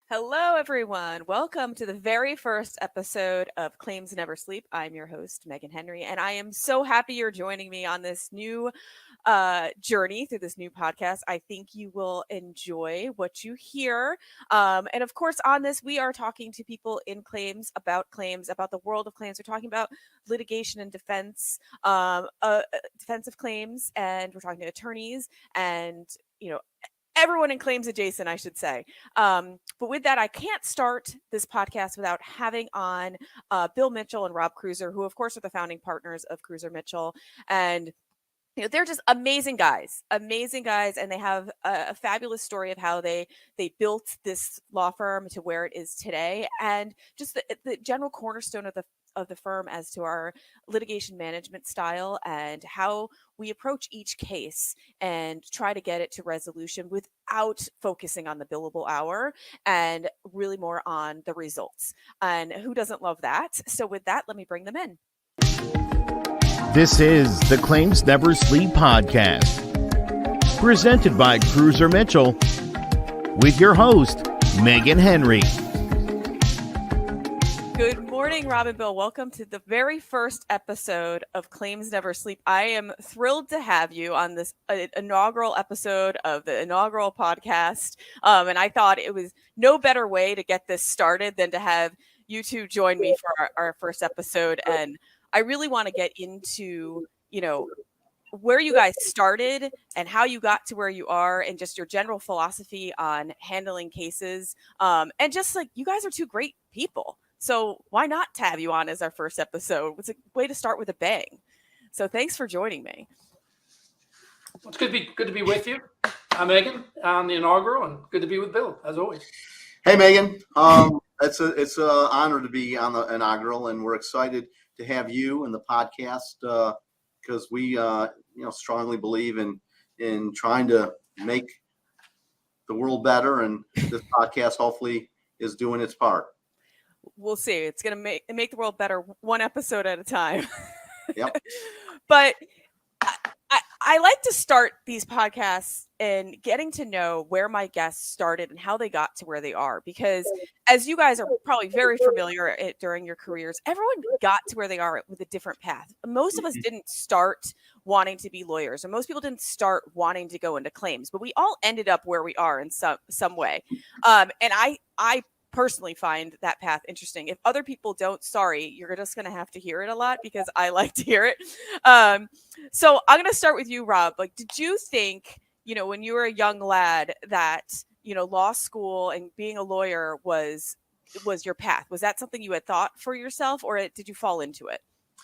Hello, everyone. Welcome to the very first episode of Claims Never Sleep. I'm your host, Meghan Henry, and I am so happy you're joining me on this new journey through this new podcast. I think you will enjoy what you hear. And of course, on this, we are talking to people in claims, about the world of claims. We're talking about litigation and defensive claims, and we're talking to attorneys and, you know, everyone in claims adjacent, I should say. But with that, I can't start this podcast without having on Bill Mitchell and Robb Cruser, who, of course, are the founding partners of Cruser Mitchell. And they're just amazing guys, and they have a fabulous story of how they built this law firm to where it is today, and just the general cornerstone of the firm as to our litigation management style and how we approach each case and try to get it to resolution without focusing on the billable hour and really more on the results. And who doesn't love that? So with that, let me bring them in. This is the Claims Never Sleep podcast, presented by Cruser Mitchell, with your host, Meghan Henry. Good morning, Robb and Bill. Welcome to the very first episode of Claims Never Sleep. I am thrilled to have you on this inaugural episode of the inaugural podcast. And I thought it was no better way to get this started than to have you two join me for our first episode. And I really want to get into, where you guys started and how you got to where you are and just your general philosophy on handling cases. And just like, you guys are two great people. So why not to have you on as our first episode? It's a way to start with a bang. So thanks for joining me. It's good to be with you. I'm Meghan on the inaugural, and good to be with Bill as always. Hey Meghan, it's an honor to be on the inaugural, and we're excited to have you in the podcast because we strongly believe in trying to make the world better, and this podcast hopefully is doing its part. We'll see. It's going to make the world better one episode at a time. Yep. But I like to start these podcasts and getting to know where my guests started and how they got to where they are. Because as you guys are probably very familiar during your careers, everyone got to where they are with a different path. Most of us didn't start wanting to be lawyers, or most people didn't start wanting to go into claims, but we all ended up where we are in some way. And I personally find that path interesting. If other people don't, sorry, you're just going to have to hear it a lot because I like to hear it. So I'm going to start with you, Robb. Like, did you think, when you were a young lad that, law school and being a lawyer was your path? Was that something you had thought for yourself, or did you fall into it?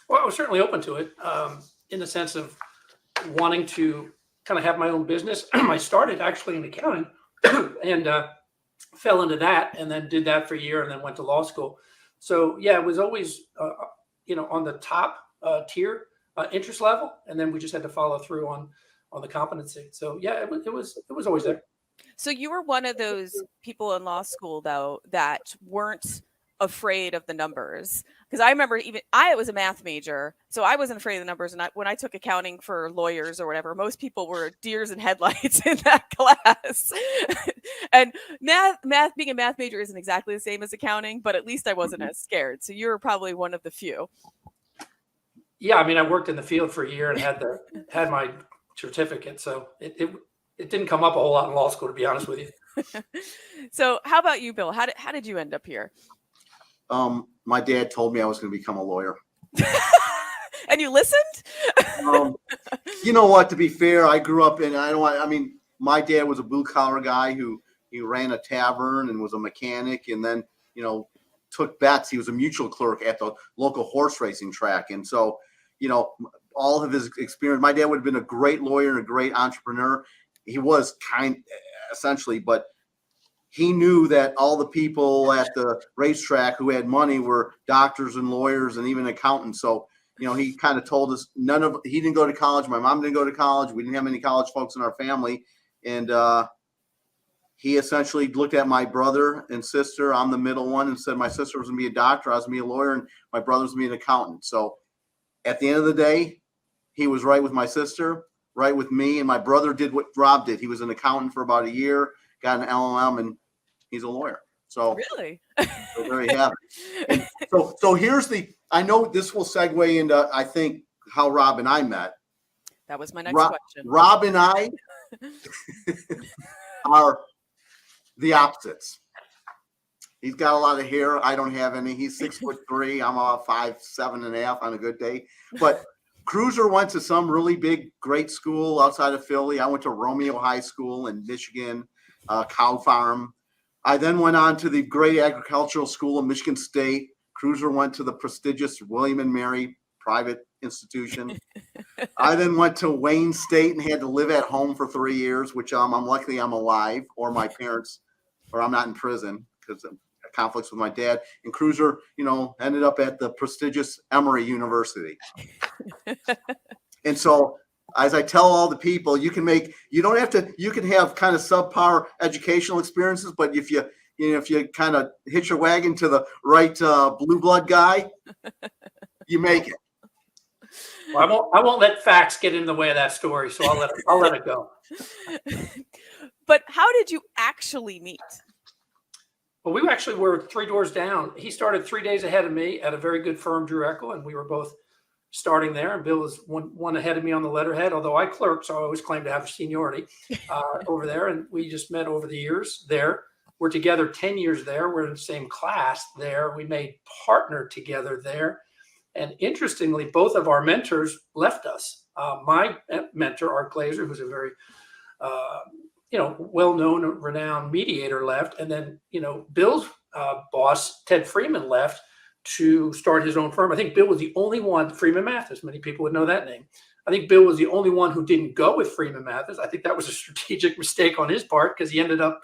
Well, I was certainly open to it in the sense of wanting to kind of have my own business. I started actually in accounting and fell into that, and then did that for a year, and then went to law school. So yeah, it was always on the top tier interest level, and then we just had to follow through on the competency. So yeah, it was always there. So you were one of those people in law school, though, that weren't afraid of the numbers. Because I remember I was a math major, so I wasn't afraid of the numbers. And when I took accounting for lawyers or whatever, most people were deers in headlights in that class. And math, being a math major isn't exactly the same as accounting, but at least I wasn't as scared. So you were probably one of the few. Yeah, I mean, I worked in the field for a year and had my certificate, so it didn't come up a whole lot in law school, to be honest with you. So how about you, Bill? How did you end up here? My dad told me I was going to become a lawyer. And you listened? You know what? To be fair, I grew up in. My dad was a blue collar guy who ran a tavern and was a mechanic, and then took bets. He was a mutual clerk at the local horse racing track, and so all of his experience. My dad would have been a great lawyer and a great entrepreneur. He was essentially, but he knew that all the people at the racetrack who had money were doctors and lawyers and even accountants. So, he kind of told us he didn't go to college. My mom didn't go to college. We didn't have any college folks in our family. And he essentially looked at my brother and sister. I'm the middle one, and said my sister was going to be a doctor. I was going to be a lawyer, and my brother was going to be an accountant. So at the end of the day, he was right with my sister, right with me. And my brother did what Robb did. He was an accountant for about a year, got an LLM, and he's a lawyer. So really, so there you have it. And so here's I know this will segue into, I think, how Robb and I met. that was my next question. Robb and I are the opposites. He's got a lot of hair. I don't have any. He's 6'3". I'm about 5'7.5" on a good day. But Cruser went to some really big, great school outside of Philly. I went to Romeo High School in Michigan, Cow Farm. I then went on to the great agricultural school of Michigan State. Cruser went to the prestigious William and Mary private institution. I then went to Wayne State and had to live at home for 3 years, which I'm lucky I'm alive, or my parents, or I'm not in prison because of conflicts with my dad. And Cruser, ended up at the prestigious Emory University. And so, as I tell all the people, you can have kind of subpar educational experiences, but if you kind of hitch your wagon to the right blue blood guy, you make it. Well, I won't let facts get in the way of that story, so I'll let it go. But how did you actually meet? Well, we actually were 3 doors down. He started 3 days ahead of me at a very good firm, Drew Eckel, and we were both starting there. And Bill was one ahead of me on the letterhead, although I clerked, so I always claimed to have seniority over there. And we just met over the years there. We're together 10 years there. We're in the same class there. We made partner together there. And interestingly, both of our mentors left us. My mentor, Art Glazer, who's a very well-known, renowned mediator, left. And then, Bill's boss, Ted Freeman, left to start his own firm. I think Bill was the only one, Freeman Mathis, many people would know that name. I think Bill was the only one who didn't go with Freeman Mathis. I think that was a strategic mistake on his part because he ended up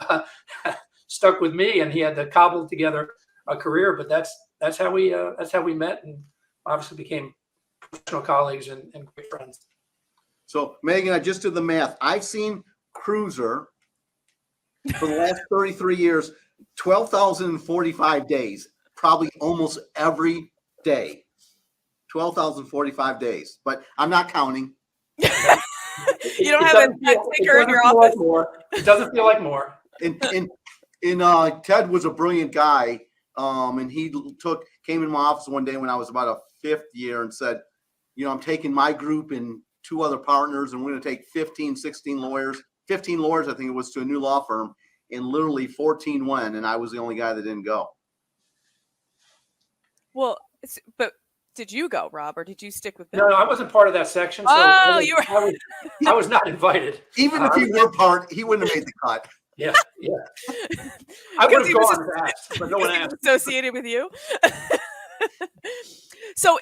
stuck with me and he had to cobble together a career. But that's how we met and obviously became professional colleagues and great friends. So, Meghan, I just did the math. I've seen Cruser for the last 33 years, 12,045 days, probably almost every day. 12,045 days, but I'm not counting. You don't have a ticker in your office. It doesn't feel like more. And Ted was a brilliant guy, and he came in my office one day when I was about a fifth year and said, I'm taking my group and 2 other partners, and we're going to take 15 lawyers, I think it was, to a new law firm, and literally 14 went, and I was the only guy that didn't go. Well, but did you go, Robb, or did you stick with them? No, I wasn't part of that section. So I was not invited. Even if he were part, he wouldn't have made the cut. Yeah. I would have gone and asked, but no one asked. Associated with you. So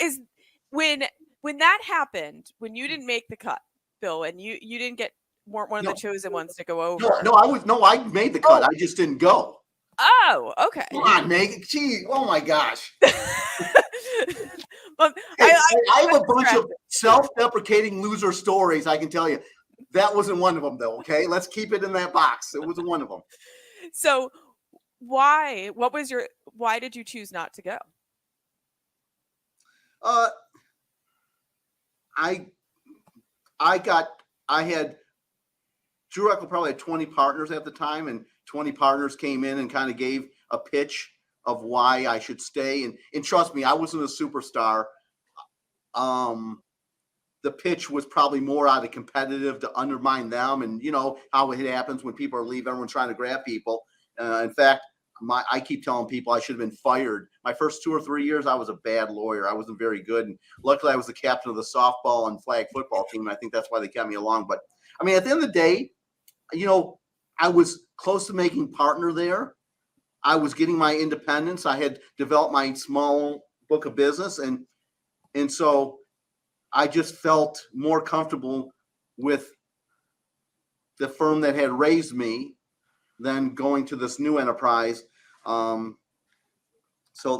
when that happened, when you didn't make the cut, Bill, and you weren't one of the chosen ones to go over. I made the cut. I just didn't go. Oh, okay. Come on, Meghan. Gee, oh my gosh. Well, I have a bunch of self-deprecating loser stories, I can tell you. That wasn't one of them, though, okay? Let's keep it in that box. It wasn't one of them. So why did you choose not to go? Drew Eckel probably had 20 partners at the time, and 20 partners came in and kind of gave a pitch of why I should stay. And trust me, I wasn't a superstar. The pitch was probably more out of competitive to undermine them. And you know how it happens when people are leaving, everyone's trying to grab people. In fact, I keep telling people I should have been fired. My first 2 or 3 years, I was a bad lawyer. I wasn't very good. And luckily I was the captain of the softball and flag football team. And I think that's why they kept me along. But I mean, at the end of the day, I was close to making partner there. I was getting my independence. I had developed my small book of business. And so I just felt more comfortable with the firm that had raised me than going to this new enterprise. So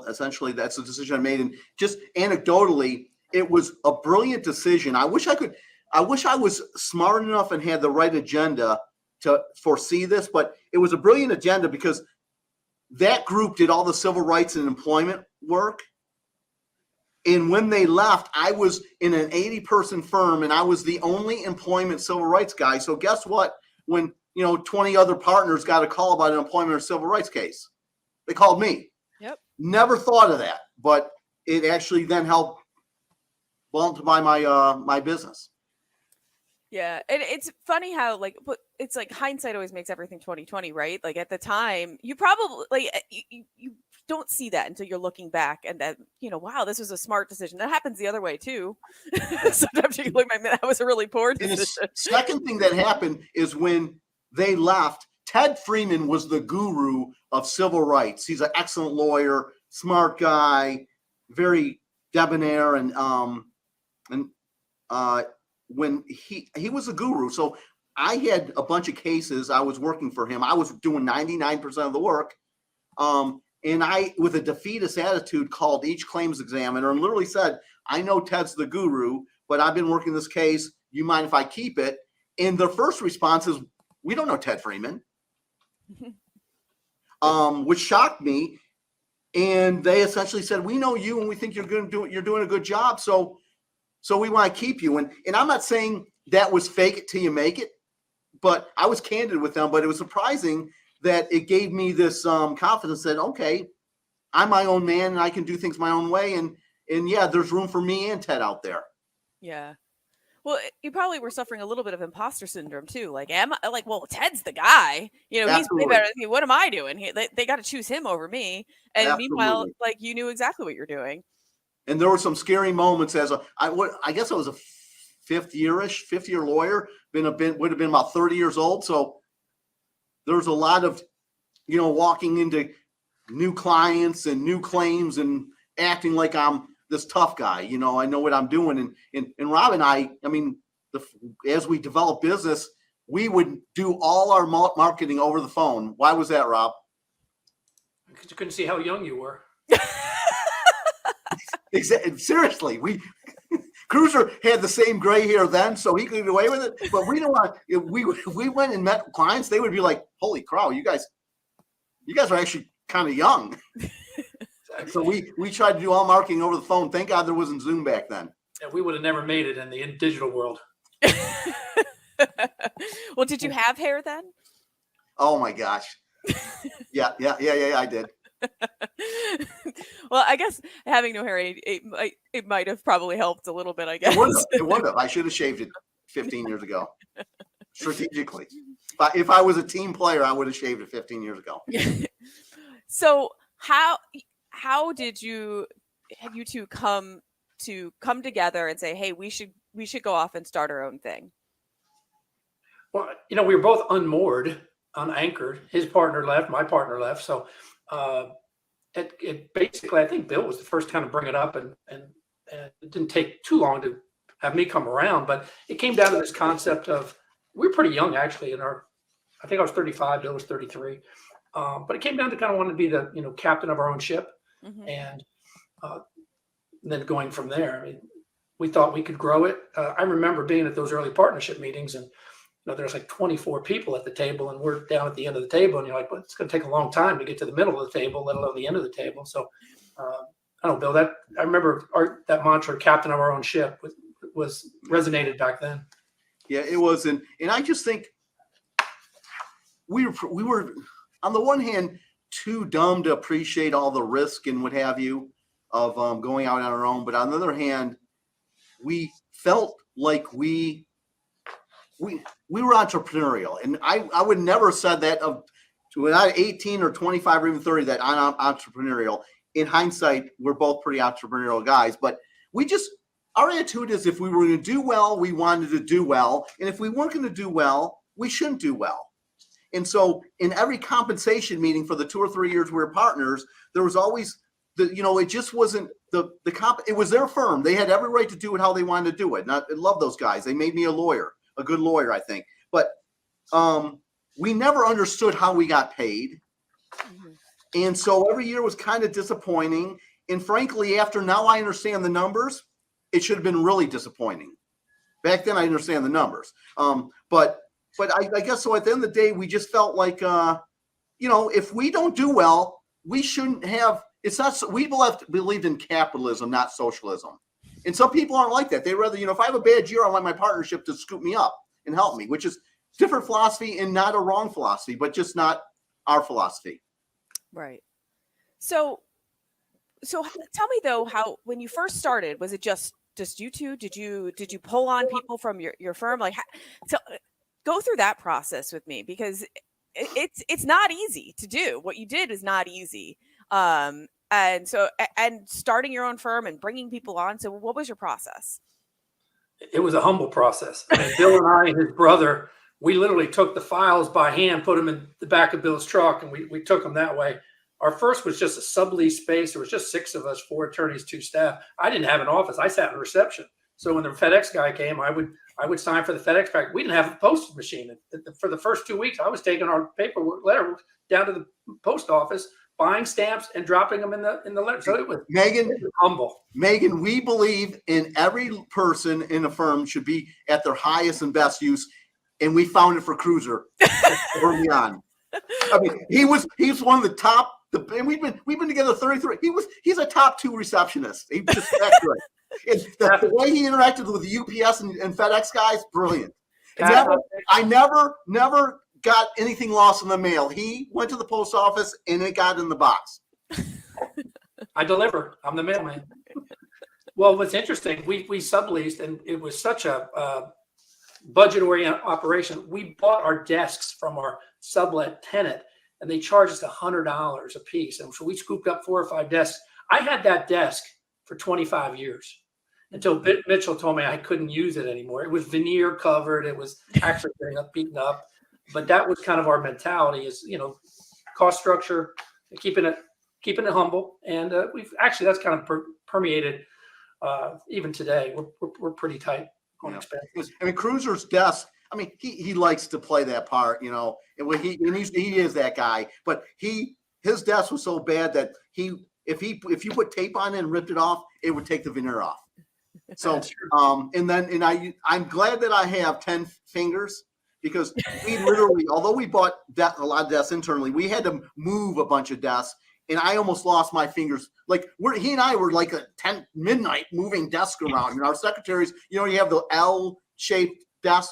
essentially that's the decision I made. And just anecdotally, it was a brilliant decision. I wish I was smart enough and had the right agenda to foresee this, but it was a brilliant agenda because that group did all the civil rights and employment work. And when they left, I was in an 80-person firm and I was the only employment civil rights guy. So guess what? When 20 other partners got a call about an employment or civil rights case, They called me. Yep. Never thought of that, but it actually then helped multiply my business. Yeah, and it's funny how like, but it's like hindsight always makes everything 2020, right? Like at the time, you probably like you don't see that until you're looking back, and that wow, this was a smart decision. That happens the other way too. Sometimes you look, that was a really poor And decision. the second thing that happened is when they left. Ted Freeman was the guru of civil rights. He's an excellent lawyer, smart guy, very debonair, and when he was a guru. So I had a bunch of cases. I was working for him. I was doing 99% of the work. And I, with a defeatist attitude, called each claims examiner and literally said, I know Ted's the guru, but I've been working this case. You mind if I keep it? And their first response is, we don't know Ted Freeman, which shocked me. And they essentially said, we know you and we think you're doing a good job. So we want to keep you. And I'm not saying that was fake it till you make it, but I was candid with them. But it was surprising that it gave me this confidence that, okay, I'm my own man and I can do things my own way. And yeah, there's room for me and Ted out there. Yeah. Well, you probably were suffering a little bit of imposter syndrome too. Like, well, Ted's the guy. He's way better than me. What am I doing? They got to choose him over me. And meanwhile, like, you knew exactly what you're doing. And there were some scary moments I guess I was a fifth year lawyer. Would have been about 30 years old. So there was a lot of, walking into new clients and new claims and acting like I'm this tough guy. I know what I'm doing. And Rob and I mean, as we develop business, we would do all our marketing over the phone. Why was that, Rob? Because you couldn't see how young you were. Exactly. Seriously, Cruser had the same gray hair then, so he could get away with it. But we don't want. If we went and met clients, they would be like, "Holy crow, you guys are actually kind of young." So we tried to do all marketing over the phone. Thank God there wasn't Zoom back then. Yeah, we would have never made it in the digital world. Well, did you have hair then? Oh my gosh. Yeah, I did. Well, I guess having no hair, it might have probably helped a little bit, I guess. It would have. I should have shaved it 15 years ago, strategically. But if I was a team player, I would have shaved it 15 years ago. So how did you two come together and say, hey, we should go off and start our own thing? Well, we were both unmoored, unanchored. His partner left, my partner left. So it basically, I think Bill was the first to kind of bring it up, and it didn't take too long to have me come around. But it came down to this concept of, we were pretty young actually. I think I was 35, Bill was 33. But it came down to kind of wanting to be the captain of our own ship, mm-hmm. and then going from there. I mean, we thought we could grow it. I remember being at those early partnership meetings, and there's like 24 people at the table, and we're down at the end of the table, and you're like, well, it's going to take a long time to get to the middle of the table, let alone the end of the table. So I don't know, Bill, I remember that mantra, captain of our own ship, was resonated back then. Yeah, it was. And I just think we were on the one hand too dumb to appreciate all the risk and what have you of going out on our own. But on the other hand, we felt like we were entrepreneurial. And I would never have said that when I was 18 or 25 or even 30 that I'm entrepreneurial. In hindsight, we're both pretty entrepreneurial guys, but our attitude is, if we were going to do well, we wanted to do well. And if we weren't going to do well, we shouldn't do well. And so in every compensation meeting for the 2 or 3 years we were partners, there was always it just wasn't it was their firm. They had every right to do it how they wanted to do it. And I love those guys. They made me a good lawyer, I think. But we never understood how we got paid. Mm-hmm. And so every year was kind of disappointing. And frankly, after now I understand the numbers, it should have been really disappointing. Back then I understand the numbers. But I guess so at the end of the day, we just felt like, if we don't do well, we shouldn't have, it's not, we believed in capitalism, not socialism. And some people aren't like that. They rather, if I have a bad year, I want my partnership to scoop me up and help me, which is different philosophy and not a wrong philosophy, but just not our philosophy. Right. So tell me though, how, when you first started, was it just you two? Did you pull on people from your firm? Like, so go through that process with me, because it's not easy to do. What you did is not easy. And so, and starting your own firm and bringing people on. So what was your process? It was a humble process. I mean, Bill and I and his brother, we literally took the files by hand, put them in the back of Bill's truck, and we took them that way. Our first was just a sublease space. There was just 6 of us, 4 attorneys, 2 staff. I didn't have an office. I sat in reception. So when the FedEx guy came, I would sign for the FedEx pack. We didn't have a postage machine. For the first 2 weeks, I was taking our paperwork letter down to the post office, buying stamps and dropping them in the letter. So it was humble. Meghan, we believe in every person in a firm should be at their highest and best use, and we found it for Cruser early on. I mean, he's one of the top. And we've been together 33. He's a top 2 receptionist. He's just that good. The way he interacted with the UPS and FedEx guys, brilliant. I never got anything lost in the mail. He went to the post office and it got in the box. I deliver. I'm the mailman. Well, what's interesting, we subleased, and it was such a budget-oriented operation. We bought our desks from our sublet tenant, and they charged us $100 a piece. And so we scooped up 4 or 5 desks. I had that desk for 25 years until Mitchell told me I couldn't use it anymore. It was veneer covered. It was actually getting beaten up. But that was kind of our mentality, is, cost structure, keeping it humble. And that's kind of permeated even today. We're pretty tight on expenses. I mean, Cruser's desk, I mean, he likes to play that part, and he is that guy. But his desk was so bad that if you put tape on it and ripped it off, it would take the veneer off. So I'm glad that I have 10 fingers, because we literally, although we bought a lot of desks internally, we had to move a bunch of desks, and I almost lost my fingers. Like he and I were like at 10 midnight moving desks around. And our secretaries, you have the L-shaped desk.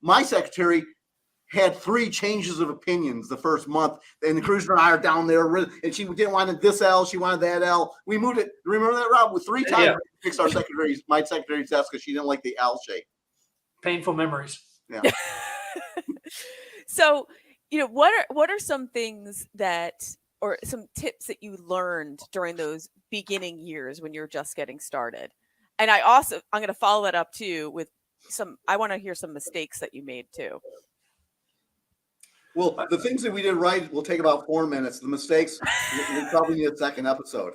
My secretary had 3 changes of opinions the first month, and the Cruser and I are down there, and she didn't want this L, she wanted that L. We moved it. Remember that, Rob? With 3 times, yeah. We fixed my secretary's desk because she didn't like the L shape. Painful memories. Yeah. So, what are some things or some tips that you learned during those beginning years when you're just getting started? And I'm going to follow that up too with I want to hear some mistakes that you made too. Well, the things that we did right will take about 4 minutes. The mistakes, we'll probably need a second episode.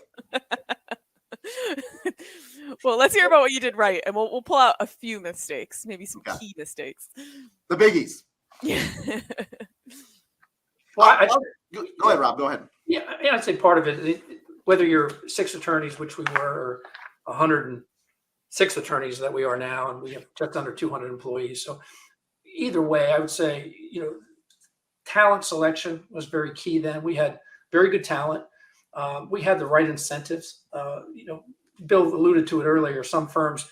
Well, let's hear about what you did right, and we'll pull out a few mistakes, maybe some key mistakes. The biggies. Yeah. Go ahead, Rob. Go ahead. Yeah, I'd say part of it, whether you're 6 attorneys, which we were, or 106 attorneys that we are now, and we have just under 200 employees. So either way, I would say, talent selection was very key then. We had very good talent. We had the right incentives. Bill alluded to it earlier. Some firms,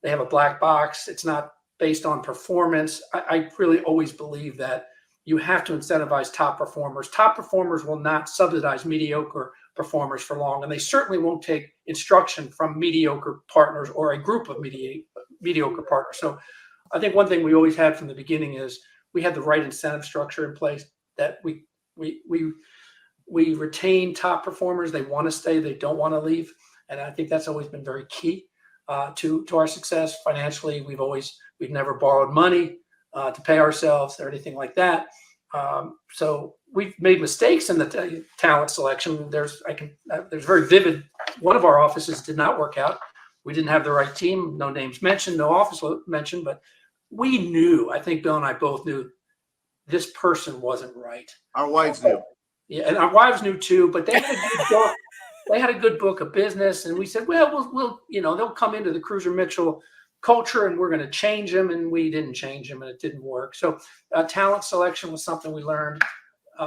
they have a black box. It's not based on performance. I really always believe that you have to incentivize top performers. Top performers will not subsidize mediocre performers for long, and they certainly won't take instruction from mediocre partners or a group of mediocre partners. So I think one thing we always had from the beginning is we had the right incentive structure in place, that we retain top performers. They want to stay. They don't want to leave. And I think that's always been very key to our success financially. We've never borrowed money to pay ourselves or anything like that. So we've made mistakes in the talent selection. There's very vivid. One of our offices did not work out. We didn't have the right team. No names mentioned, no office mentioned, but we knew. I think Bill and I both knew this person wasn't right. Our wives knew. Yeah, and our wives knew too. But they had a good book. They had a good book of business, and we said, well, we'll they'll come into the Cruser Mitchell culture, and we're going to change them. And we didn't change them, and it didn't work. So talent selection was something we learned.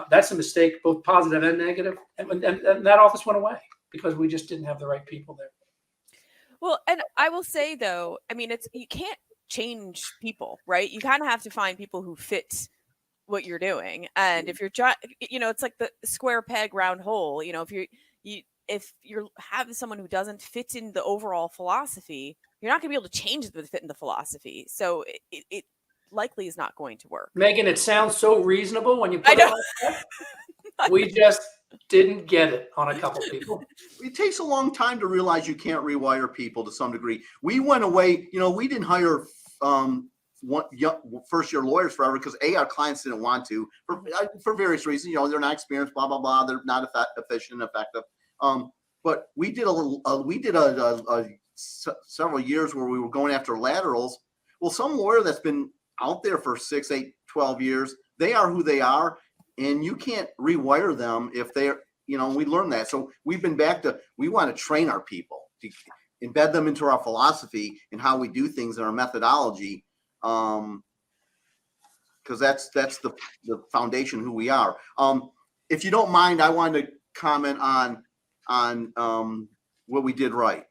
That's a mistake, both positive and negative. And that office went away because we just didn't have the right people there. Well, and I will say though, I mean, you can't change people, right? You kind of have to find people who fit what you're doing. And if you're it's like the square peg round hole. If if you're having someone who doesn't fit in the overall philosophy, you're not going to be able to change them to fit in the philosophy. So it likely is not going to work. Megan, it sounds so reasonable when you I put it know. like that. We just didn't get it on a couple people. It takes a long time to realize you can't rewire people to some degree. We went away, we didn't hire first-year lawyers forever because our clients didn't want to for various reasons. They're not experienced, blah blah blah. They're not efficient and effective. But we did several years where we were going after laterals. Well, some lawyer that's been out there for 6, 8, 12 years, they are who they are, and you can't rewire them if they're. We learned that. So we've been back to we want to train our people to embed them into our philosophy and how we do things in our methodology. Because that's the foundation who we are. If you don't mind, I wanted to comment on what we did right.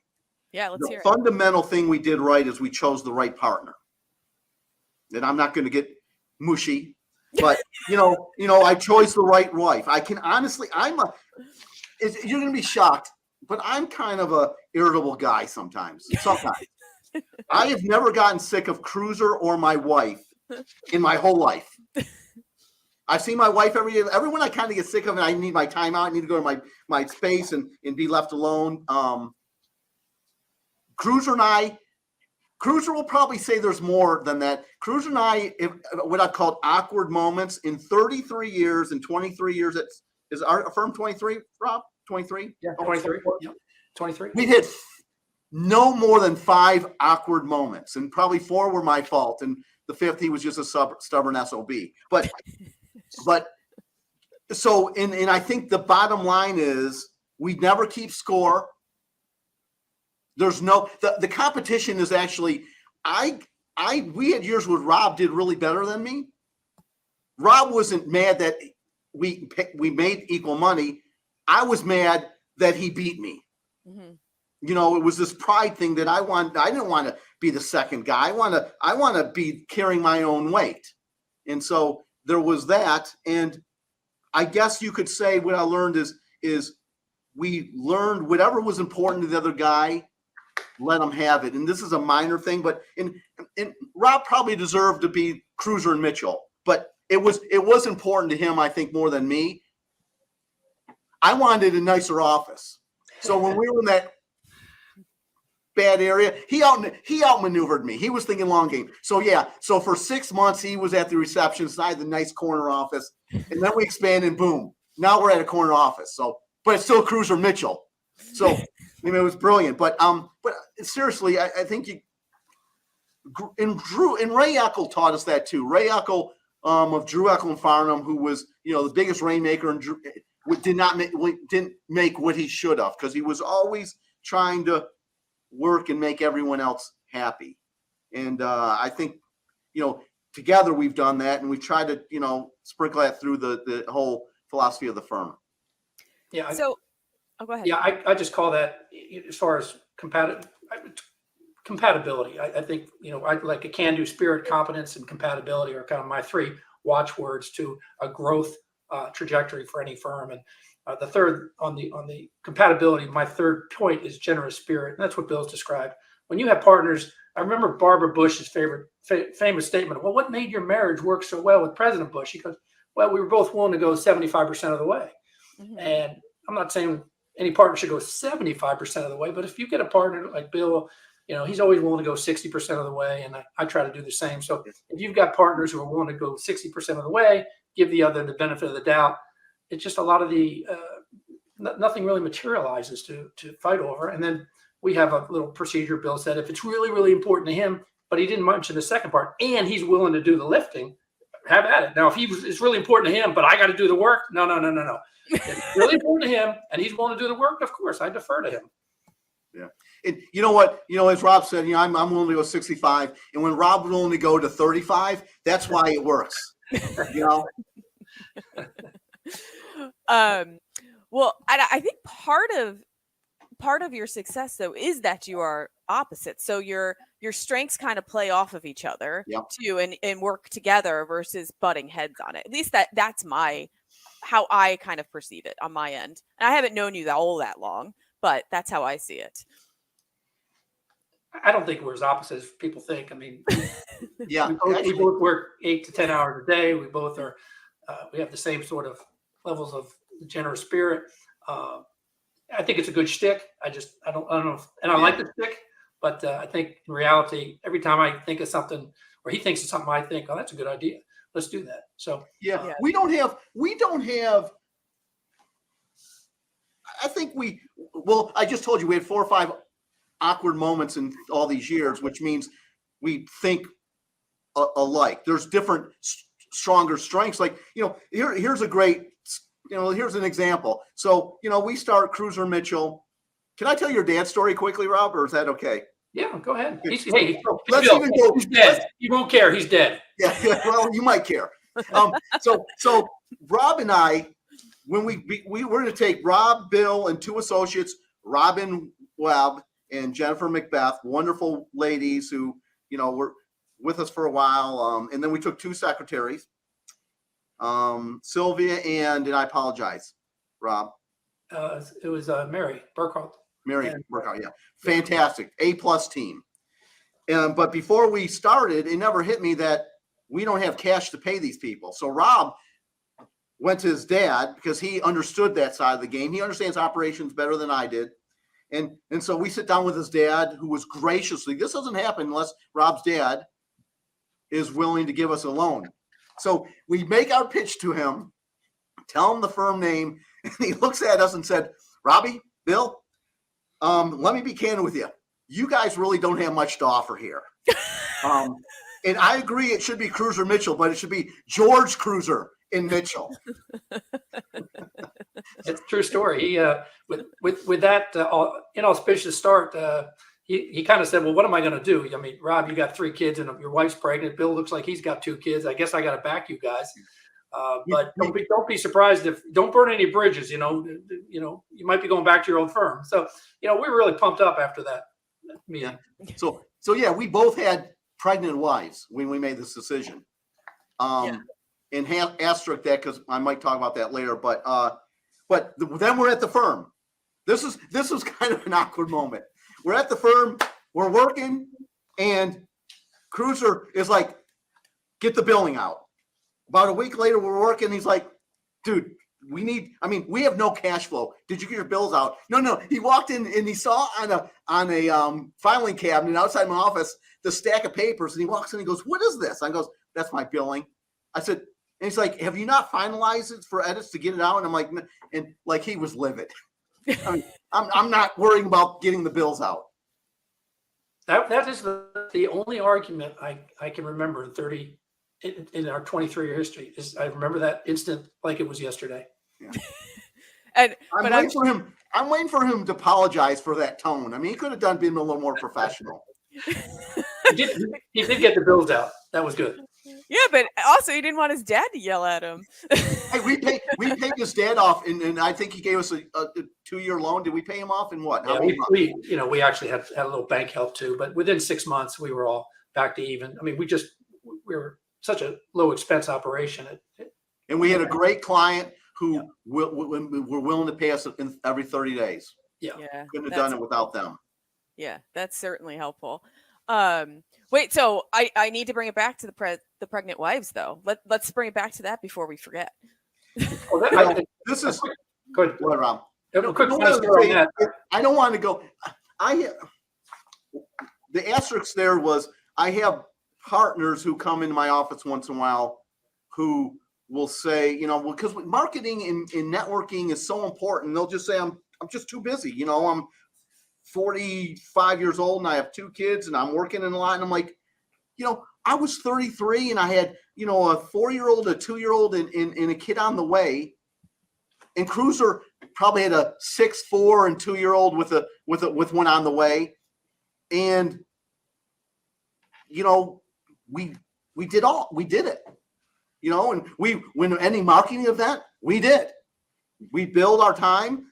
Yeah, let's hear it. The fundamental thing we did right is we chose the right partner. And I'm not going to get mushy, but I chose the right wife. I can honestly, you're going to be shocked, but I'm kind of a irritable guy sometimes. I have never gotten sick of Cruser or my wife in my whole life. I see my wife every day. Everyone I kind of get sick of, and I need my time out. I need to go to my space and be left alone. Cruser and I, Cruser will probably say there's more than that. Cruser and I, what I called awkward moments in 33 years and 23 years. Is our firm 23, Rob? 23? Yeah, 23. Yeah, 23. We hit no more than 5 awkward moments, and probably 4 were my fault, and the 5th he was just a stubborn SOB. But so, and I think the bottom line is we never keep score. There's no the competition is actually we had years where Robb did really better than me. Robb wasn't mad that we made equal money. I was mad that he beat me. Mm-hmm. It was this pride thing that I didn't want to be the second guy. I want to be carrying my own weight. And so there was that. And I guess you could say what I learned is we learned whatever was important to the other guy, let him have it. And this is a minor thing, but and Robb probably deserved to be Cruser and Mitchell, but it was important to him, I think, more than me. I wanted a nicer office. So when we were in that bad area, he outmaneuvered me. He was thinking long game. So for 6 months he was at the reception side, the nice corner office, and then we expanded and boom. Now we're at a corner office. So but it's still Cruser Mitchell. So it was brilliant. But seriously, I think and Ray Eckel taught us that too. Ray Eckel of Drew Eckel and Farnham, who was the biggest rainmaker and didn't make what he should have, because he was always trying to work and make everyone else happy. And I think together we've done that, and we've tried to sprinkle that through the whole philosophy of the firm. Yeah. Go ahead. Yeah, I just call that, as far as compatibility. I think I like a can-do spirit, competence, and compatibility are kind of my 3 watchwords to a growth trajectory for any firm. And the third on the compatibility, my third point is generous spirit. And that's what Bill's described. When you have partners, I remember Barbara Bush's famous statement. Well, what made your marriage work so well with President Bush? He goes, well, we were both willing to go 75% of the way. Mm-hmm. And I'm not saying any partner should go 75% of the way, but if you get a partner like Bill, he's always willing to go 60% of the way. And I try to do the same. So if you've got partners who are willing to go 60% of the way, give the other the benefit of the doubt. It's just a lot of the nothing really materializes to fight over. And then we have a little procedure. Bill said if it's really, really important to him, but he didn't mention the second part, and he's willing to do the lifting, have at it. Now, if it's really important to him, but I got to do the work, no. If it's really important to him and he's willing to do the work, of course, I defer to him. Yeah. And you know what? As Robb said, I'm willing to go 65. And when Rob was willing to go to 35, that's why it works. Well, I think part of your success though is that you are opposite. So your strengths kind of play off of each other too, and work together versus butting heads on it. At least that's my how I kind of perceive it on my end. And I haven't known you all that long, but that's how I see it. I don't think we're as opposite as people think. I mean, Yeah, we both work 8 to 10 hours a day. We both are, we have the same sort of levels of generous spirit. I think it's a good shtick. I don't know. And I like the shtick, but I think in reality, every time I think of something or he thinks of something, I think, oh, that's a good idea. Let's do that. So yeah. We don't have, I think I just told you we had 4 or 5 awkward moments in all these years, which means we think alike. There's different stronger strengths. Like, here's a great, here's an example. So, we start Cruser Mitchell. Can I tell your dad's story quickly, Rob, or is that okay? Yeah, go ahead. Let's Bill, even go. He's dead. You won't care. He's dead. Yeah. Well, you might care. So Rob and I, when we were going to take Rob, Bill, and 2 associates, Robin Webb and Jennifer Macbeth, wonderful ladies who, were with us for a while. And then we took 2 secretaries, Sylvia and I apologize, Rob. It was Mary Burkhardt. Mary Burkhardt, yeah. Fantastic. A+ team. But before we started, it never hit me that we don't have cash to pay these people. So Rob went to his dad because he understood that side of the game. He understands operations better than I did. And so we sit down with his dad, who was graciously, this doesn't happen unless Rob's dad is willing to give us a loan. So we make our pitch to him, tell him the firm name, and he looks at us and said, Robbie, Bill, let me be candid with you. You guys really don't have much to offer here. And I agree it should be Cruser Mitchell, but it should be George Cruser in Mitchell. It's a true story. He with that inauspicious start, he kind of said, well, what am I going to do? I mean, Rob, you got 3 kids and your wife's pregnant. Bill looks like he's got 2 kids. I guess I got to back you guys. But don't be surprised if don't burn any bridges. You might be going back to your old firm. So we were really pumped up after that meeting. Yeah. So yeah, we both had pregnant wives when we made this decision. And asterisk that because I might talk about that later. But then we're at the firm. This was kind of an awkward moment. We're at the firm, we're working, and Cruser is like, get the billing out. About a week later, we're working. He's like, dude, we have no cash flow. Did you get your bills out? No. He walked in and he saw on a filing cabinet outside my office the stack of papers, and he walks in and he goes, what is this? I goes, that's my billing. I said, and he's like, have you not finalized it for edits to get it out? And I'm like, and like he was livid. I mean, I'm not worrying about getting the bills out. That is the only argument I can remember in our 23-year history. Is I remember that instant like it was yesterday. Yeah. I'm waiting for him to apologize for that tone. I mean, he could have been a little more professional. He did get the bills out. That was good. Yeah, but also he didn't want his dad to yell at him. Hey, we paid his dad off, and I think he gave us a 2-year loan. Did we pay him off? And what? Yeah, we actually had a little bank help too, but within 6 months we were all back to even. I mean, we were such a low expense operation. And we had a great client who were willing to pay us every 30 days. Yeah. Couldn't have done it without them. Yeah, that's certainly helpful. Wait, so I need to bring it back to the pregnant wives, though. Let's bring it back to that before we forget. This is good. What, Rob? I don't want to go. The asterisk there was I have partners who come into my office once in a while who will say, because marketing and networking is so important. They'll just say, I'm just too busy. I'm 45 years old and I have 2 kids and I'm working in a lot. And I'm like, I was 33 and I had, a 4-year-old, a 2-year-old and a kid on the way. And Cruser probably had a 6'4" and 2-year-old with one on the way. And, we did it, and when any marketing event, we did. We billed our time.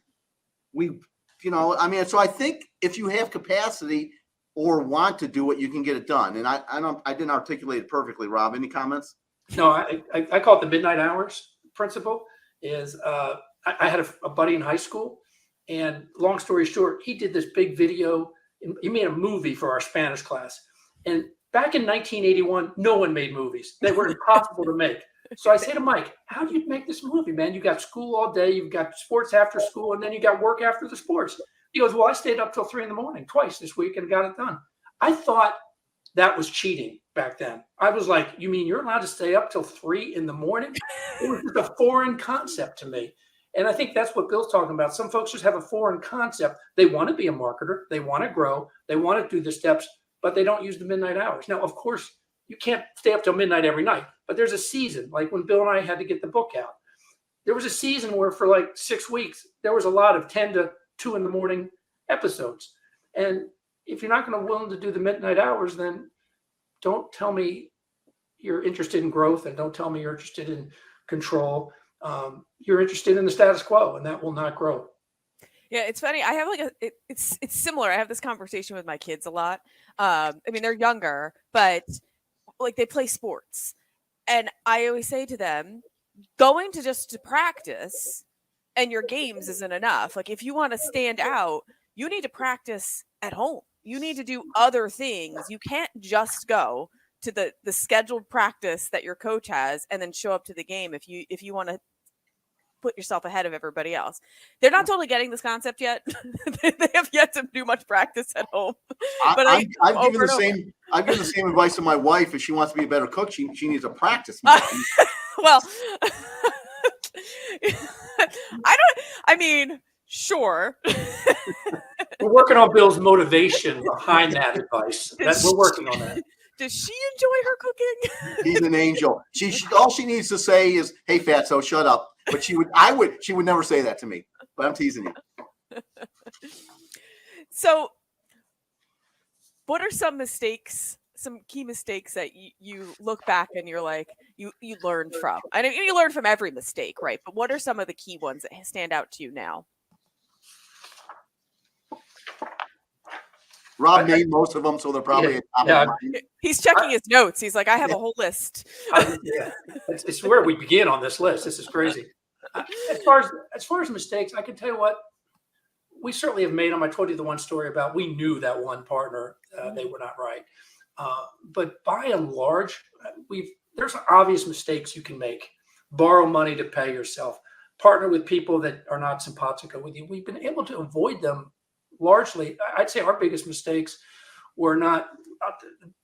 So I think if you have capacity or want to do it, you can get it done. And I didn't articulate it perfectly. Rob, any comments? No, I call it the midnight hours principle. is I had a buddy in high school, and long story short, he did this big video. He made a movie for our Spanish class. And back in 1981, no one made movies. They were impossible to make. So I say to Mike, how do you make this movie, man? You got school all day, you've got sports after school, and then you got work after the sports. He goes, well, I stayed up till 3 a.m. twice this week and got it done. I thought that was cheating back then. I was like, you mean you're allowed to stay up till 3 a.m? It was just a foreign concept to me. And I think that's what Bill's talking about. Some folks just have a foreign concept. They want to be a marketer. They want to grow. They want to do the steps, but they don't use the midnight hours. Now, of course, you can't stay up till midnight every night, but there's a season, like when Bill and I had to get the book out. There was a season where for like 6 weeks, there was a lot of 10 to 2 a.m. episodes. And if you're not going to willing to do the midnight hours, then don't tell me you're interested in growth, and don't tell me you're interested in control. You're interested in the status quo, and that will not grow. Yeah, it's funny. I have like it's similar. I have this conversation with my kids a lot. I mean, they're younger, but like they play sports, and I always say to them, going to just to practice and your games isn't enough. Like if you want to stand out, you need to practice at home. You need to do other things. You can't just go to the scheduled practice that your coach has and then show up to the game if you want to put yourself ahead of everybody else. They're not totally getting this concept yet. They have yet to do much practice at home. But I've given the same advice to my wife. If she wants to be a better cook, she needs to practice more. Well, sure. We're working on Bill's motivation behind that advice. We're working on that. Does she enjoy her cooking? He's an angel. All she needs to say is, "Hey, Fatso, shut up." But she would never say that to me. But I'm teasing you. So, what are some key mistakes that you look back and you're like you learned from? I know you learn from every mistake, right? But what are some of the key ones that stand out to you now? Rob made most of them, so they're probably at top of mind. He's checking his notes. He's like, I have a whole list. It's where we begin on this list. This is crazy. As far as mistakes, I can tell you what we certainly have made them. I told you the one story about we knew that one partner, they were not right. But by and large, there's obvious mistakes you can make. Borrow money to pay yourself. Partner with people that are not simpatico with you. We've been able to avoid them largely. I'd say our biggest mistakes were not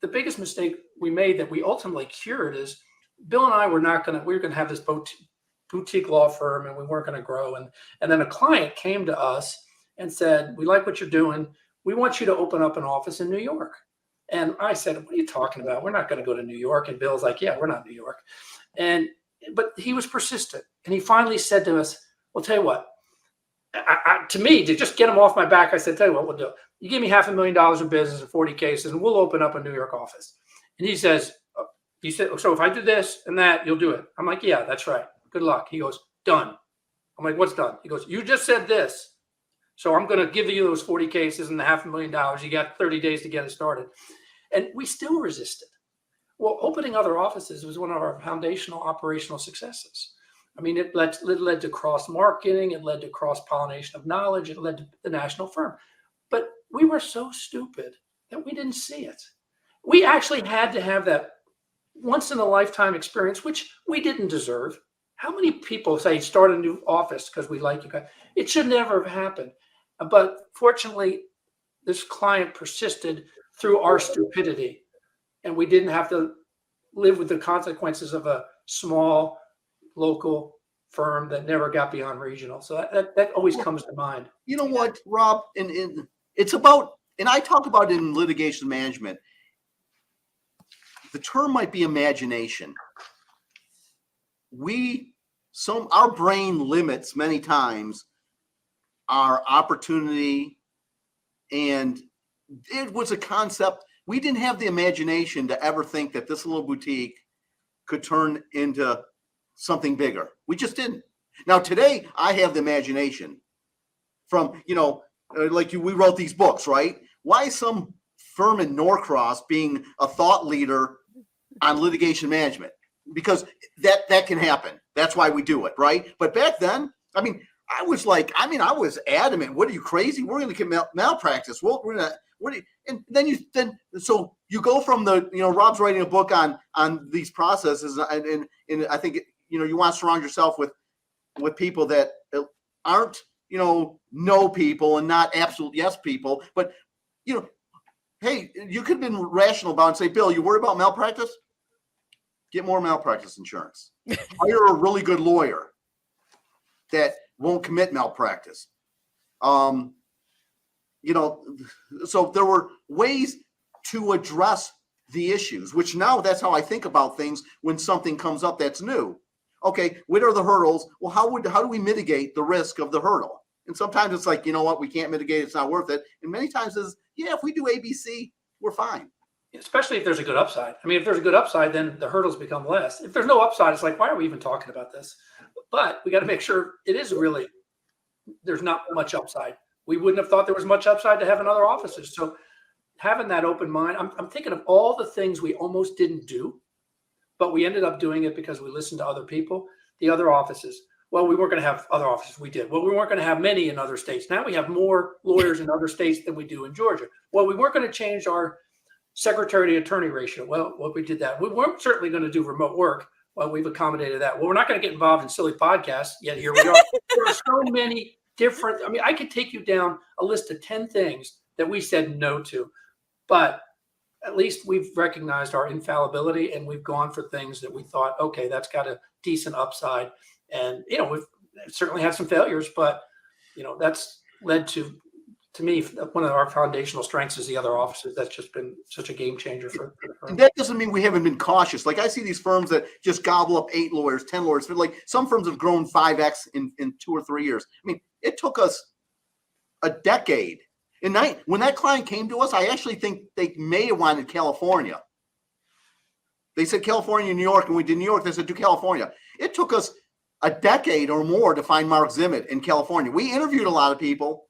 the biggest mistake we made that we ultimately cured is Bill and I we were going to have this boutique law firm, and we weren't going to grow. And then a client came to us and said, we like what you're doing. We want you to open up an office in New York. And I said, what are you talking about? We're not going to go to New York. And Bill's like, yeah, we're not New York. But he was persistent. And he finally said to us, well, tell you what, to me, to just get him off my back, I said, tell you what we'll do. You give me $500,000 in business and 40 cases, and we'll open up a New York office. And he said, so if I do this and that, you'll do it. I'm like, yeah, that's right. Good luck. He goes, done. I'm like, what's done? He goes, you just said this. So I'm going to give you those 40 cases and the $500,000. You got 30 days to get it started. And we still resisted. Well, opening other offices was one of our foundational operational successes. I mean, it led to cross-marketing. It led to cross-pollination of knowledge. It led to the national firm. But we were so stupid that we didn't see it. We actually had to have that once-in-a-lifetime experience, which we didn't deserve. How many people say start a new office because we like you guys? It should never have happened. But fortunately, this client persisted through our stupidity, and we didn't have to live with the consequences of a small local firm that never got beyond regional. So that always comes to mind. You know what, Rob? And it's about, and I talk about it in litigation management. The term might be imagination. Our brain limits many times our opportunity, and it was a concept. We didn't have the imagination to ever think that this little boutique could turn into something bigger. We just didn't. Now today I have the imagination from, we wrote these books, right? Why is some firm in Norcross being a thought leader on litigation management? because that can happen. That's why we do it, right? But back then, I was adamant. What are you, crazy? We're going to commit malpractice. Well, we're going to, and then so you go from the, Robb's writing a book on these processes, and I think, you want to surround yourself with people that aren't, no people and not absolute yes people, but, hey, you could have been rational about it and say, Bill, you worry about malpractice? Get more malpractice insurance. Hire a really good lawyer that won't commit malpractice. So there were ways to address the issues, which now that's how I think about things when something comes up that's new. Okay, what are the hurdles? Well, how do we mitigate the risk of the hurdle? And sometimes it's like, you know what, we can't mitigate, it's not worth it. And many times is, if we do ABC, we're fine. Especially if there's a good upside. If there's a good upside, then the hurdles become less. If there's no upside, it's like, why are we even talking about this? But we got to make sure there's not much upside. We wouldn't have thought there was much upside to having other offices. So having that open mind, I'm thinking of all the things we almost didn't do, but we ended up doing it because we listened to other people, the other offices. Well, we weren't going to have other offices. We did. Well, we weren't going to have many in other states. Now we have more lawyers in other states than we do in Georgia. Well, we weren't going to change our secretary to attorney ratio. Well, we did that. We weren't certainly going to do remote work. Well, we've accommodated that. Well, we're not going to get involved in silly podcasts, yet here we are. There are so many different, I could take you down a list of 10 things that we said no to, but at least we've recognized our infallibility and we've gone for things that we thought, okay, that's got a decent upside. And, we've certainly had some failures, but, that's led to me, one of our foundational strengths is the other offices. That's just been such a game changer for the firm. And that doesn't mean we haven't been cautious. Like I see these firms that just gobble up 8 lawyers, 10 lawyers. But like some firms have grown 5x in 2 or 3 years. It took us a decade. And when that client came to us, I actually think they may have wanted California. They said California, New York, and we did New York. They said do California. It took us a decade or more to find Mark Zimmett in California. We interviewed a lot of people.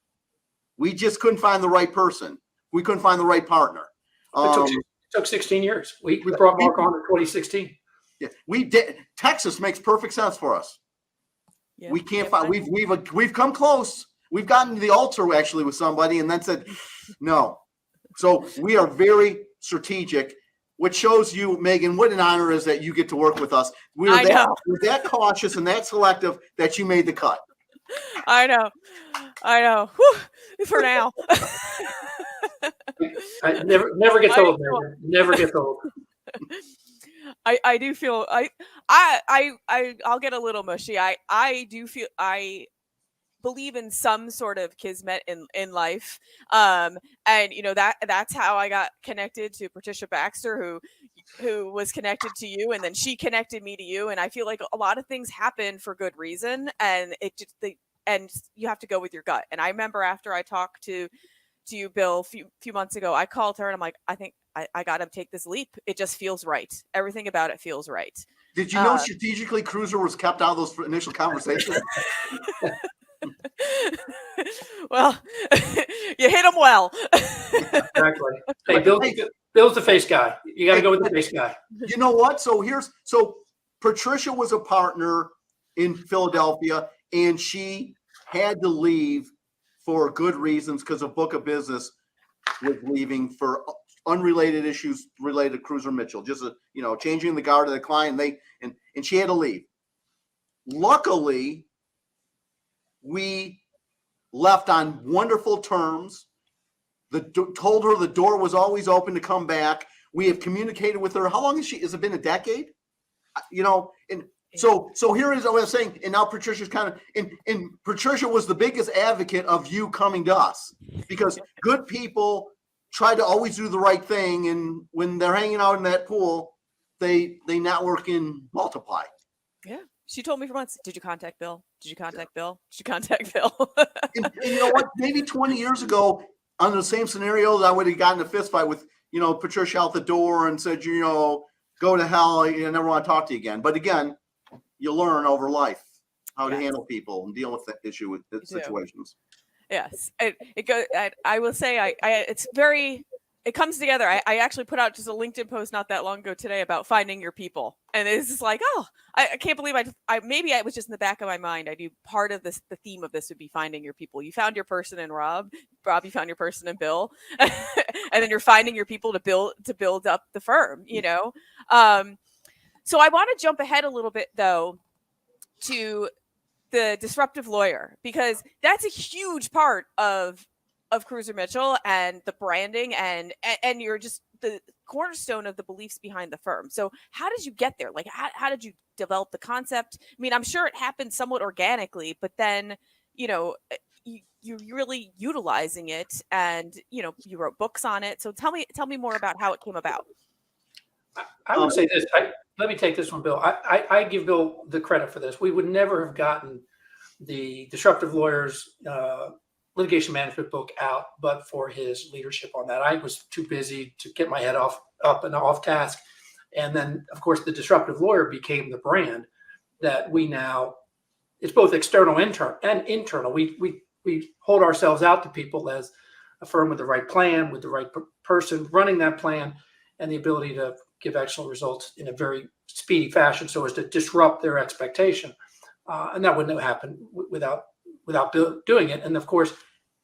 We just couldn't find the right person. We couldn't find the right partner. It took 16 years. We brought Mark on in 2016. Yeah, we did. Texas makes perfect sense for us. Yeah, we can't find. We've come close. We've gotten to the altar actually with somebody, and then said no. So we are very strategic, which shows you, Meghan, what an honor it is that you get to work with us. We're that cautious and that selective that you made the cut. I know. Whew, for now. I never gets old, man. Never gets old. I do feel I'll get a little mushy. I do feel I believe in some sort of kismet in life. And that's how I got connected to Patricia Baxter, who was connected to you, and then she connected me to you. And I feel like a lot of things happen for good reason, and and you have to go with your gut. And I remember after I talked to you, Bill, a few months ago, I called her and I'm like, I think I got to take this leap. It just feels right. Everything about it feels right. Did you know strategically Cruser was kept out of those initial conversations? Well, you hit him well. Exactly. Hey, Bill's the face guy. You got to go with the face guy. You know what? So Patricia was a partner in Philadelphia, and she had to leave for good reasons because a book of business was leaving for unrelated issues related to Cruser Mitchell. Just changing the guard of the client. And she had to leave. Luckily, we left on wonderful terms. Told her the door was always open to come back. We have communicated with her. How long has it been a decade? So here is what I'm saying. And now Patricia's kind of, and Patricia was the biggest advocate of you coming to us, because good people try to always do the right thing. And when they're hanging out in that pool, they network and multiply. Yeah. She told me for months, did you contact Bill? Did you contact Bill? Did you contact Bill? and you know what? Maybe 20 years ago, under the same scenario, I would have gotten a fist fight with, Patricia out the door and said, go to hell. I never want to talk to you again. But again, you learn over life how to handle people and deal with the issue with the situations. Yes. It goes. I will say, it's very it comes together. I actually put out just a LinkedIn post not that long ago today about finding your people. And it's just like, oh, I can't believe I maybe I was just in the back of my mind. I knew part of this, the theme of this would be finding your people. You found your person in Rob, you found your person in Bill, and then you're finding your people to build up the firm, you know? So I want to jump ahead a little bit though to the disruptive lawyer, because that's a huge part of Cruser Mitchell and the branding and you're just the cornerstone of the beliefs behind the firm. So how did you get there? Like, how did you develop the concept? I mean, I'm sure it happened somewhat organically, but then, you know, you're really utilizing it, and, you know, you wrote books on it. So tell me more about how it came about. I would say this. Let me take this one, Bill. I give Bill the credit for this. We would never have gotten the Disruptive Lawyers litigation management book out but for his leadership on that. I was too busy to get my head up and off task. And then, of course, the Disruptive Lawyer became the brand that we now, it's both external and internal. We hold ourselves out to people as a firm with the right plan, with the right person running that plan, and the ability to give excellent results in a very speedy fashion so as to disrupt their expectation. And that wouldn't have happened without doing it. And of course,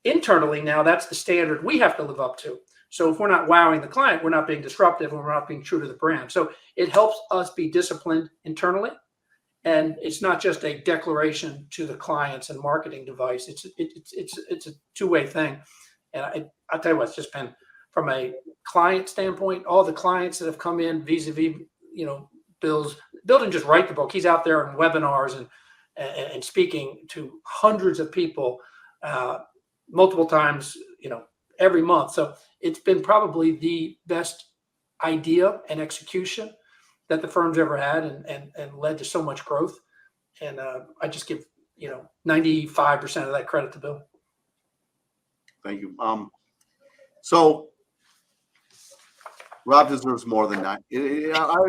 internally now, that's the standard we have to live up to. So if we're not wowing the client, we're not being disruptive, and we're not being true to the brand. So it helps us be disciplined internally. And it's not just a declaration to the clients and marketing device. It's a two-way thing. And I'll tell you what, it's just been, from a client standpoint, all the clients that have come in vis-a-vis, you know, Bill didn't just write the book. He's out there in webinars and speaking to hundreds of people multiple times, you know, every month. So it's been probably the best idea and execution that the firm's ever had, and led to so much growth. And I just give, you know, 95% of that credit to Bill. Thank you. So Rob deserves more than that.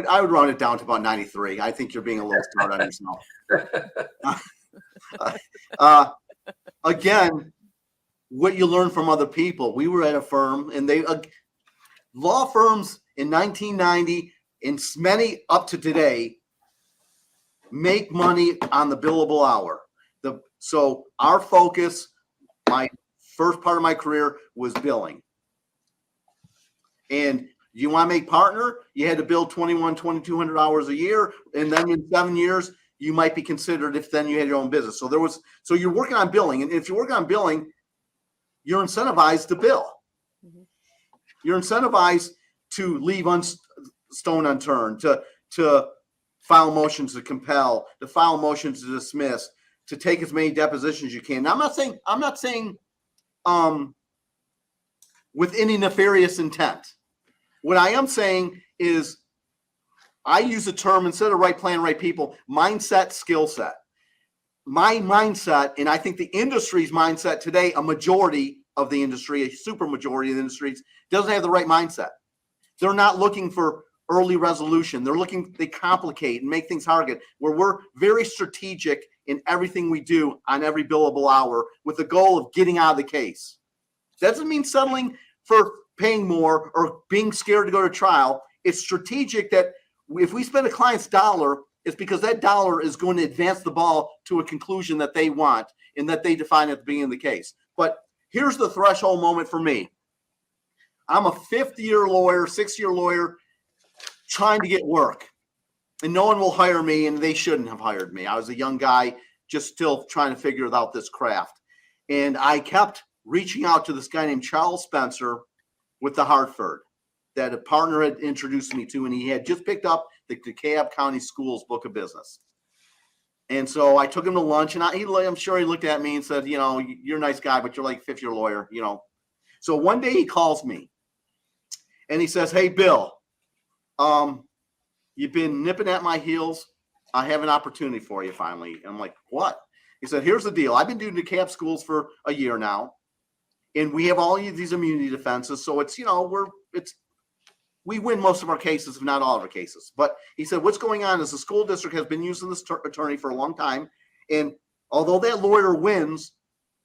I would run it down to about 93. I think you're being a little smart on yourself. Again, what you learn from other people. We were at a firm, and law firms in 1990 and many up to today make money on the billable hour. So our focus, my first part of my career, was billing. And you want to make partner, you had to bill 2,200 hours a year. And then in 7 years, you might be considered if then you had your own business. So you're working on billing. And if you work on billing, you're incentivized to bill. Mm-hmm. You're incentivized to leave stone unturned, to file motions to compel, to file motions to dismiss, to take as many depositions as you can. Now, I'm not saying with any nefarious intent. What I am saying is I use the term, instead of right plan, right people, mindset, skill set. My mindset, and I think the industry's mindset today, a majority of the industry, a super majority of the industries, doesn't have the right mindset. They're not looking for early resolution. They complicate and make things hard, where we're very strategic in everything we do on every billable hour with the goal of getting out of the case. That doesn't mean settling for paying more or being scared to go to trial. It's strategic that if we spend a client's dollar, it's because that dollar is going to advance the ball to a conclusion that they want and that they define at the beginning of the case. But here's the threshold moment for me. I'm a 6-year lawyer trying to get work, and no one will hire me, and they shouldn't have hired me. I was a young guy just still trying to figure out this craft. And I kept reaching out to this guy named Charles Spencer with the Hartford that a partner had introduced me to, and he had just picked up the DeKalb County Schools book of business. And so I took him to lunch, and I'm sure he looked at me and said, you know, you're a nice guy, but you're like 5th-year lawyer, you know. So one day he calls me, and he says, hey, Bill, you've been nipping at my heels. I have an opportunity for you finally. And I'm like, what? He said, here's the deal. I've been doing DeKalb Schools for a year now, and we have all of these immunity defenses. So it's, you know, we win most of our cases, if not all of our cases. But he said, what's going on is the school district has been using this attorney for a long time. And although that lawyer wins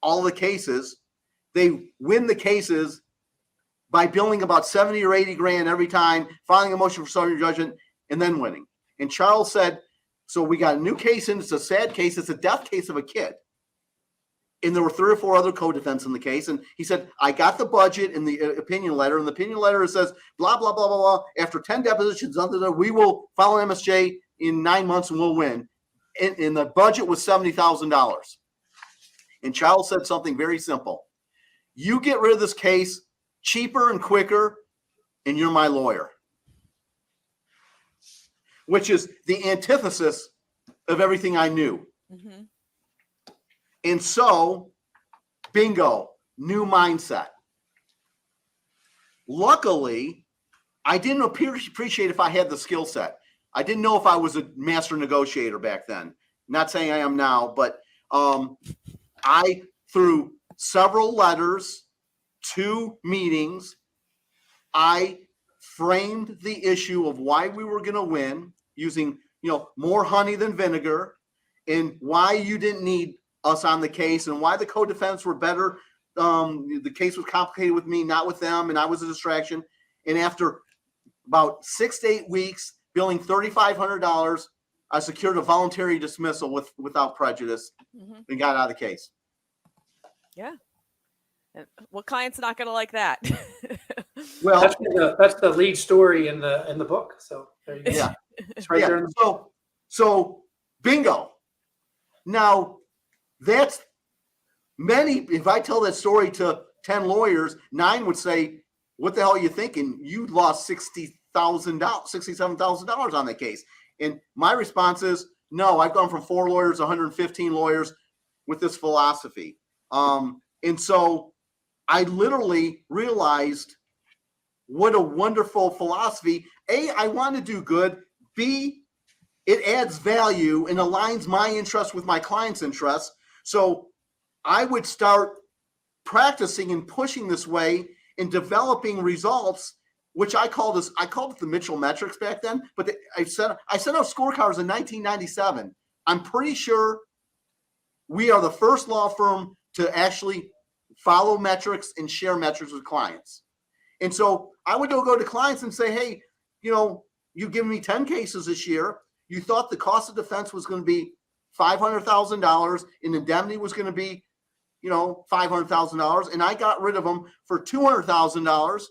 all the cases, they win the cases by billing about 70 or 80 grand every time, filing a motion for summary judgment, and then winning. And Charles said, so we got a new case, and it's a sad case. It's a death case of a kid. And there were 3 or 4 other co-defendants in the case. And he said, I got the budget in the opinion letter. And the opinion letter says, blah, blah, blah, blah, blah. After 10 depositions, we will file an MSJ in 9 months and we'll win. And the budget was $70,000. And Charles said something very simple. You get rid of this case cheaper and quicker, and you're my lawyer. Which is the antithesis of everything I knew. Mm-hmm. And so, bingo, new mindset. Luckily, I didn't appreciate if I had the skill set. I didn't know if I was a master negotiator back then. Not saying I am now, but I, through several letters, 2 meetings, I framed the issue of why we were going to win using, more honey than vinegar, and why you didn't need us on the case, and why the co-defendants were better. The case was complicated with me, not with them, and I was a distraction. And after about 6 to 8 weeks, billing $3,500, I secured a voluntary dismissal without prejudice, mm-hmm. and got out of the case. Yeah. What client's not going to like that? Well, that's the lead story in the book. So there you go. Yeah, it's right there. In the so bingo. Now that's many. If I tell that story to 10 lawyers, 9 would say, "What the hell are you thinking? You lost $67,000 on that case." And my response is, "No, I've gone from 4 lawyers to 115 lawyers with this philosophy." And so I literally realized what a wonderful philosophy. A, I want to do good. B, it adds value and aligns my interests with my client's interests. So I would start practicing and pushing this way and developing results, which I called it the Mitchell metrics back then. But I sent out scorecards in 1997. I'm pretty sure we are the first law firm to actually follow metrics and share metrics with clients. And so I would go to clients and say, hey, you've given me 10 cases this year. You thought the cost of defense was going to be $500,000 and indemnity was going to be, $500,000. And I got rid of them for $200,000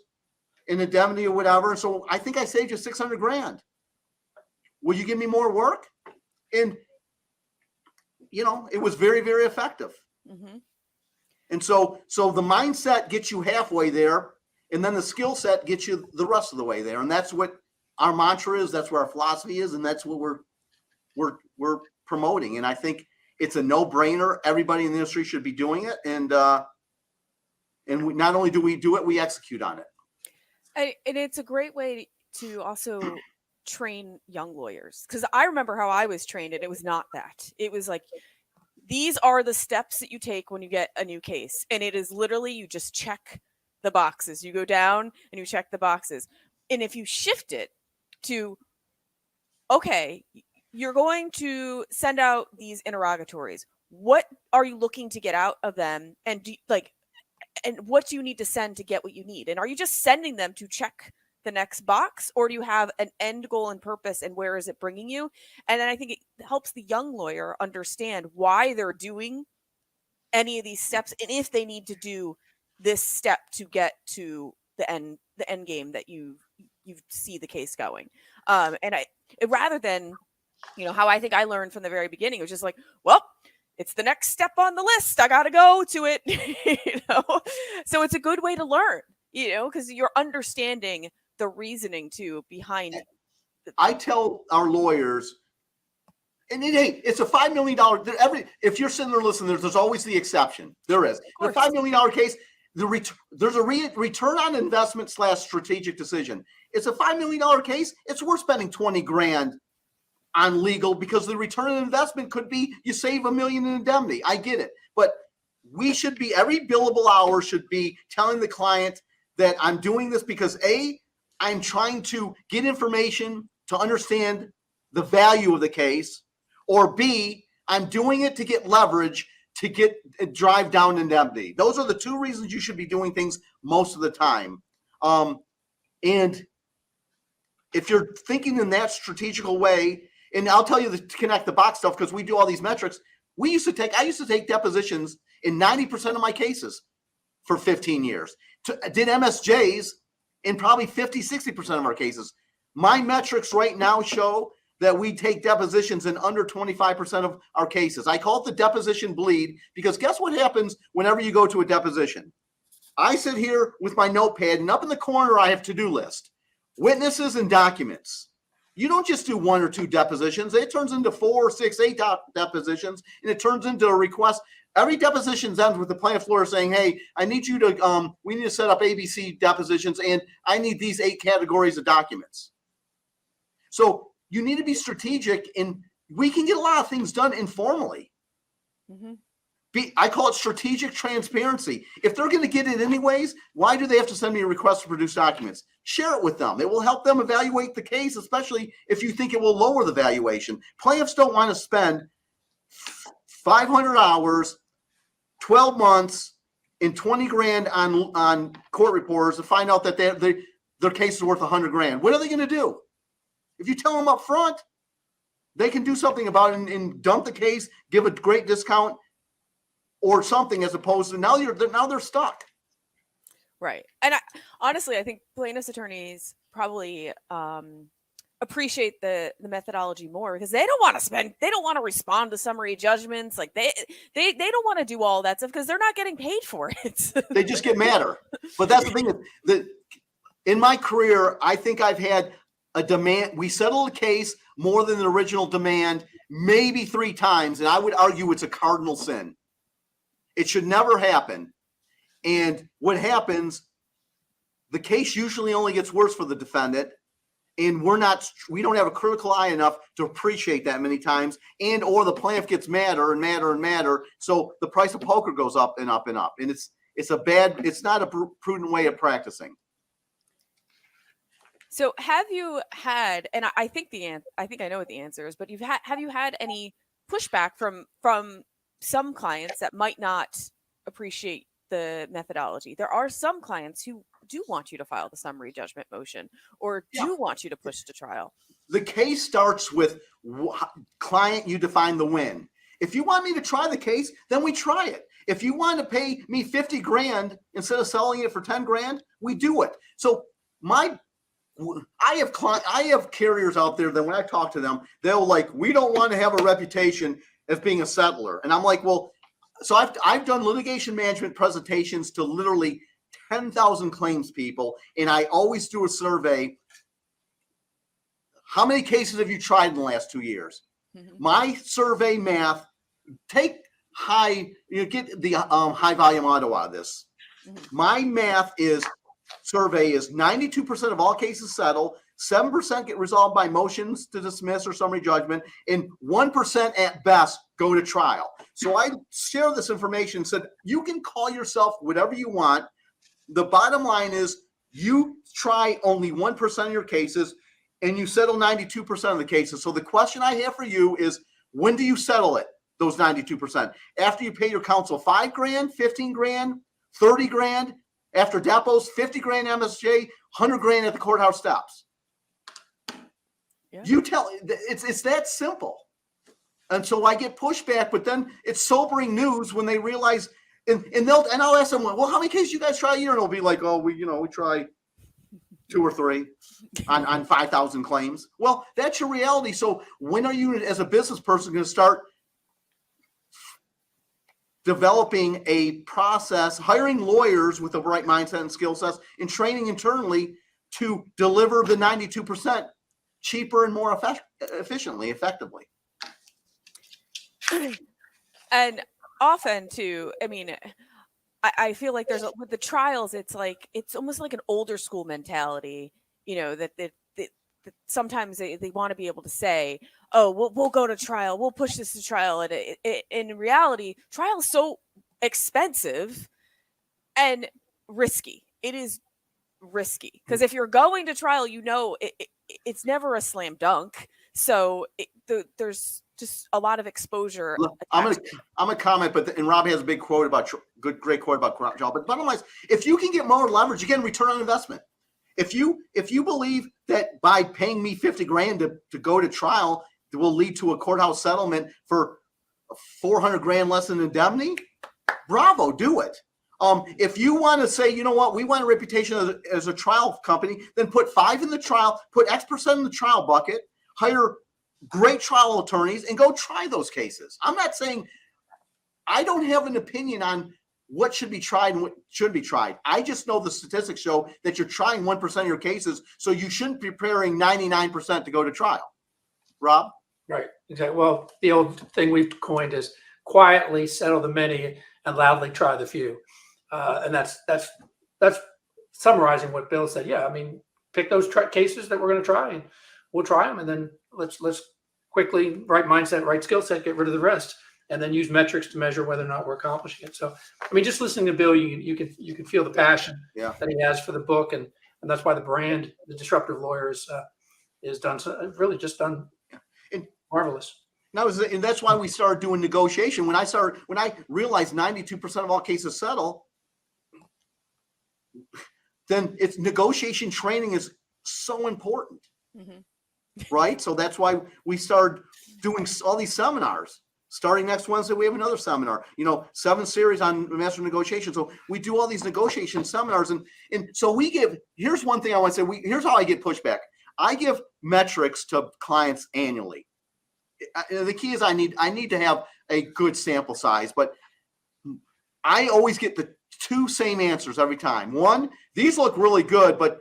in indemnity or whatever. And so I think I saved you $600,000. Will you give me more work? And, it was very, very effective. Mm-hmm. And so the mindset gets you halfway there, and then the skill set gets you the rest of the way there. And that's what our mantra is. That's what our philosophy is, and that's what we're promoting. And I think it's a no-brainer. Everybody in the industry should be doing it. And we, not only do we do it, we execute on it. And it's a great way to also train young lawyers, because I remember how I was trained, and it was not that. It was like, these are the steps that you take when you get a new case. And it is literally, you just check the boxes. You go down and you check the boxes. And if you shift it to, okay, you're going to send out these interrogatories. What are you looking to get out of them? And and what do you need to send to get what you need? And are you just sending them to check the next box, or do you have an end goal and purpose, and where is it bringing you? And then I think it helps the young lawyer understand why they're doing any of these steps, and if they need to do this step to get to the end game that you see the case going. Rather than, how I think I learned from the very beginning, it was just like, well, it's the next step on the list. I got to go to it, So it's a good way to learn, because you're understanding the reasoning too behind. I tell our lawyers, and it's a $5 million. If you're sitting there listening, there's always the exception. There is the $5 million case. There's a return on investment / strategic decision. It's a $5 million case. It's worth spending $20,000 on legal, because the return on investment could be you save $1 million in indemnity. I get it, but we should be, every billable hour should be telling the client that I'm doing this because A, I'm trying to get information to understand the value of the case, or B, I'm doing it to get leverage to drive down indemnity. Those are the 2 reasons you should be doing things most of the time. And if you're thinking in that strategical way, and I'll tell you to connect the box stuff because we do all these metrics. I used to take depositions in 90% of my cases for 15 years. Did MSJs in probably 50, 60% of our cases. My metrics right now show that we take depositions in under 25% of our cases. I call it the deposition bleed because guess what happens whenever you go to a deposition? I sit here with my notepad, and up in the corner I have to-do list, witnesses and documents. You don't just do 1 or 2 depositions. It turns into 4, 6, 8 depositions, and it turns into a request. Every deposition ends with the plaintiff's lawyer saying, hey, I need you to, we need to set up ABC depositions, and I need these 8 categories of documents. So you need to be strategic, and we can get a lot of things done informally. Mm-hmm. I call it strategic transparency. If they're going to get it anyways, why do they have to send me a request to produce documents? Share it with them. It will help them evaluate the case, especially if you think it will lower the valuation. Plaintiffs don't want to spend 500 hours, 12 months, and 20 grand on court reporters to find out that their case is worth 100 grand. What are they going to do? If you tell them up front, they can do something about it and dump the case, give a great discount, or something, as opposed to now they're stuck. Right. And honestly, I think plaintiffs' attorneys probably appreciate the methodology more because they don't want to respond to summary judgments. Like they don't want to do all that stuff because they're not getting paid for it. They just get madder. But that's the thing that in my career, I think I've had a demand. We settled a case more than the original demand, maybe 3 times. And I would argue it's a cardinal sin. It should never happen. And what happens, the case usually only gets worse for the defendant. And we don't have a critical eye enough to appreciate that many times. And or the plaintiff gets madder and madder and madder. So the price of poker goes up and up and up. And it's not a prudent way of practicing. So have you had, and I think I know what the answer is, but have you had any pushback from some clients that might not appreciate the methodology? There are some clients who do want you to file the summary judgment motion or do want you to push to trial. The case starts with client, you define the win. If you want me to try the case, then we try it. If you want to pay me 50 grand instead of selling it for 10 grand, we do it. So I have carriers out there that when I talk to them, they'll like, we don't want to have a reputation as being a settler. And I'm like, well, so I've done litigation management presentations to literally 10,000 claims people. And I always do a survey. How many cases have you tried in the last 2 years? Mm-hmm. My survey math, get the high volume auto out of this. Mm-hmm. My math survey is 92% of all cases settle, 7% get resolved by motions to dismiss or summary judgment, and 1% at best go to trial. So I share this information, said you can call yourself whatever you want. The bottom line is you try only 1% of your cases and you settle 92% of the cases. So the question I have for you is, when do you settle it, those 92%? After you pay your counsel 5 grand, 15 grand, 30 grand, after depots, 50 grand MSJ, 100 grand at the courthouse steps. Yeah. It's that simple. And so I get pushback, but then it's sobering news when they realize, and I'll ask them, well, how many cases you guys try a year? And they'll be like, oh, we try 2 or 3 on 5,000 claims. Well, that's your reality. So when are you, as a business person, going to start developing a process, hiring lawyers with the right mindset and skill sets, and training internally to deliver the 92% cheaper and more effectively? And often too, I mean, I feel like with the trials, it's almost like an older school mentality, that sometimes they want to be able to say, oh, we'll go to trial, we'll push this to trial. And in reality, trial is so expensive and risky. It is risky because if you're going to trial, it's never a slam dunk. So there's just a lot of exposure. Look, I'm a comment, and Rob has a big quote about great quote about trial. But bottom line is, if you can get more leverage, you get return on investment. If you believe that by paying me $50,000 to go to trial will lead to a courthouse settlement for $400,000 less than indemnity, bravo, do it. If you want to say, you know what, we want a reputation as a trial company, then put 5 in the trial, put X% in the trial bucket, hire great trial attorneys, and go try those cases. I'm not saying I don't have an opinion on what should be tried and what should be tried. I just know the statistics show that you're trying 1% of your cases, so you shouldn't be preparing 99% to go to trial. Rob? Right. Exactly. Well, the old thing we've coined is quietly settle the many and loudly try the few. And that's summarizing what Bill said. Yeah, I mean, pick those cases that we're going to try, and we'll try them, and then let's quickly, right mindset, right skill set, get rid of the rest, and then use metrics to measure whether or not we're accomplishing it. So, I mean, just listening to Bill, you can feel the passion that he has for the book, and that's why the brand, the Disruptive Lawyers, is done. So really, just done marvelous. And that's why we started doing negotiation. When I realized 92% of all cases settle, then it's negotiation training is so important, right? So that's why we started doing all these seminars. Starting next Wednesday, we have another seminar. 7 series on master negotiation. So we do all these negotiation seminars, and so we give. Here's one thing I want to say. Here's how I get pushback. I give metrics to clients annually. The key is I need to have a good sample size, but I always get the 2 same answers every time. 1, these look really good, but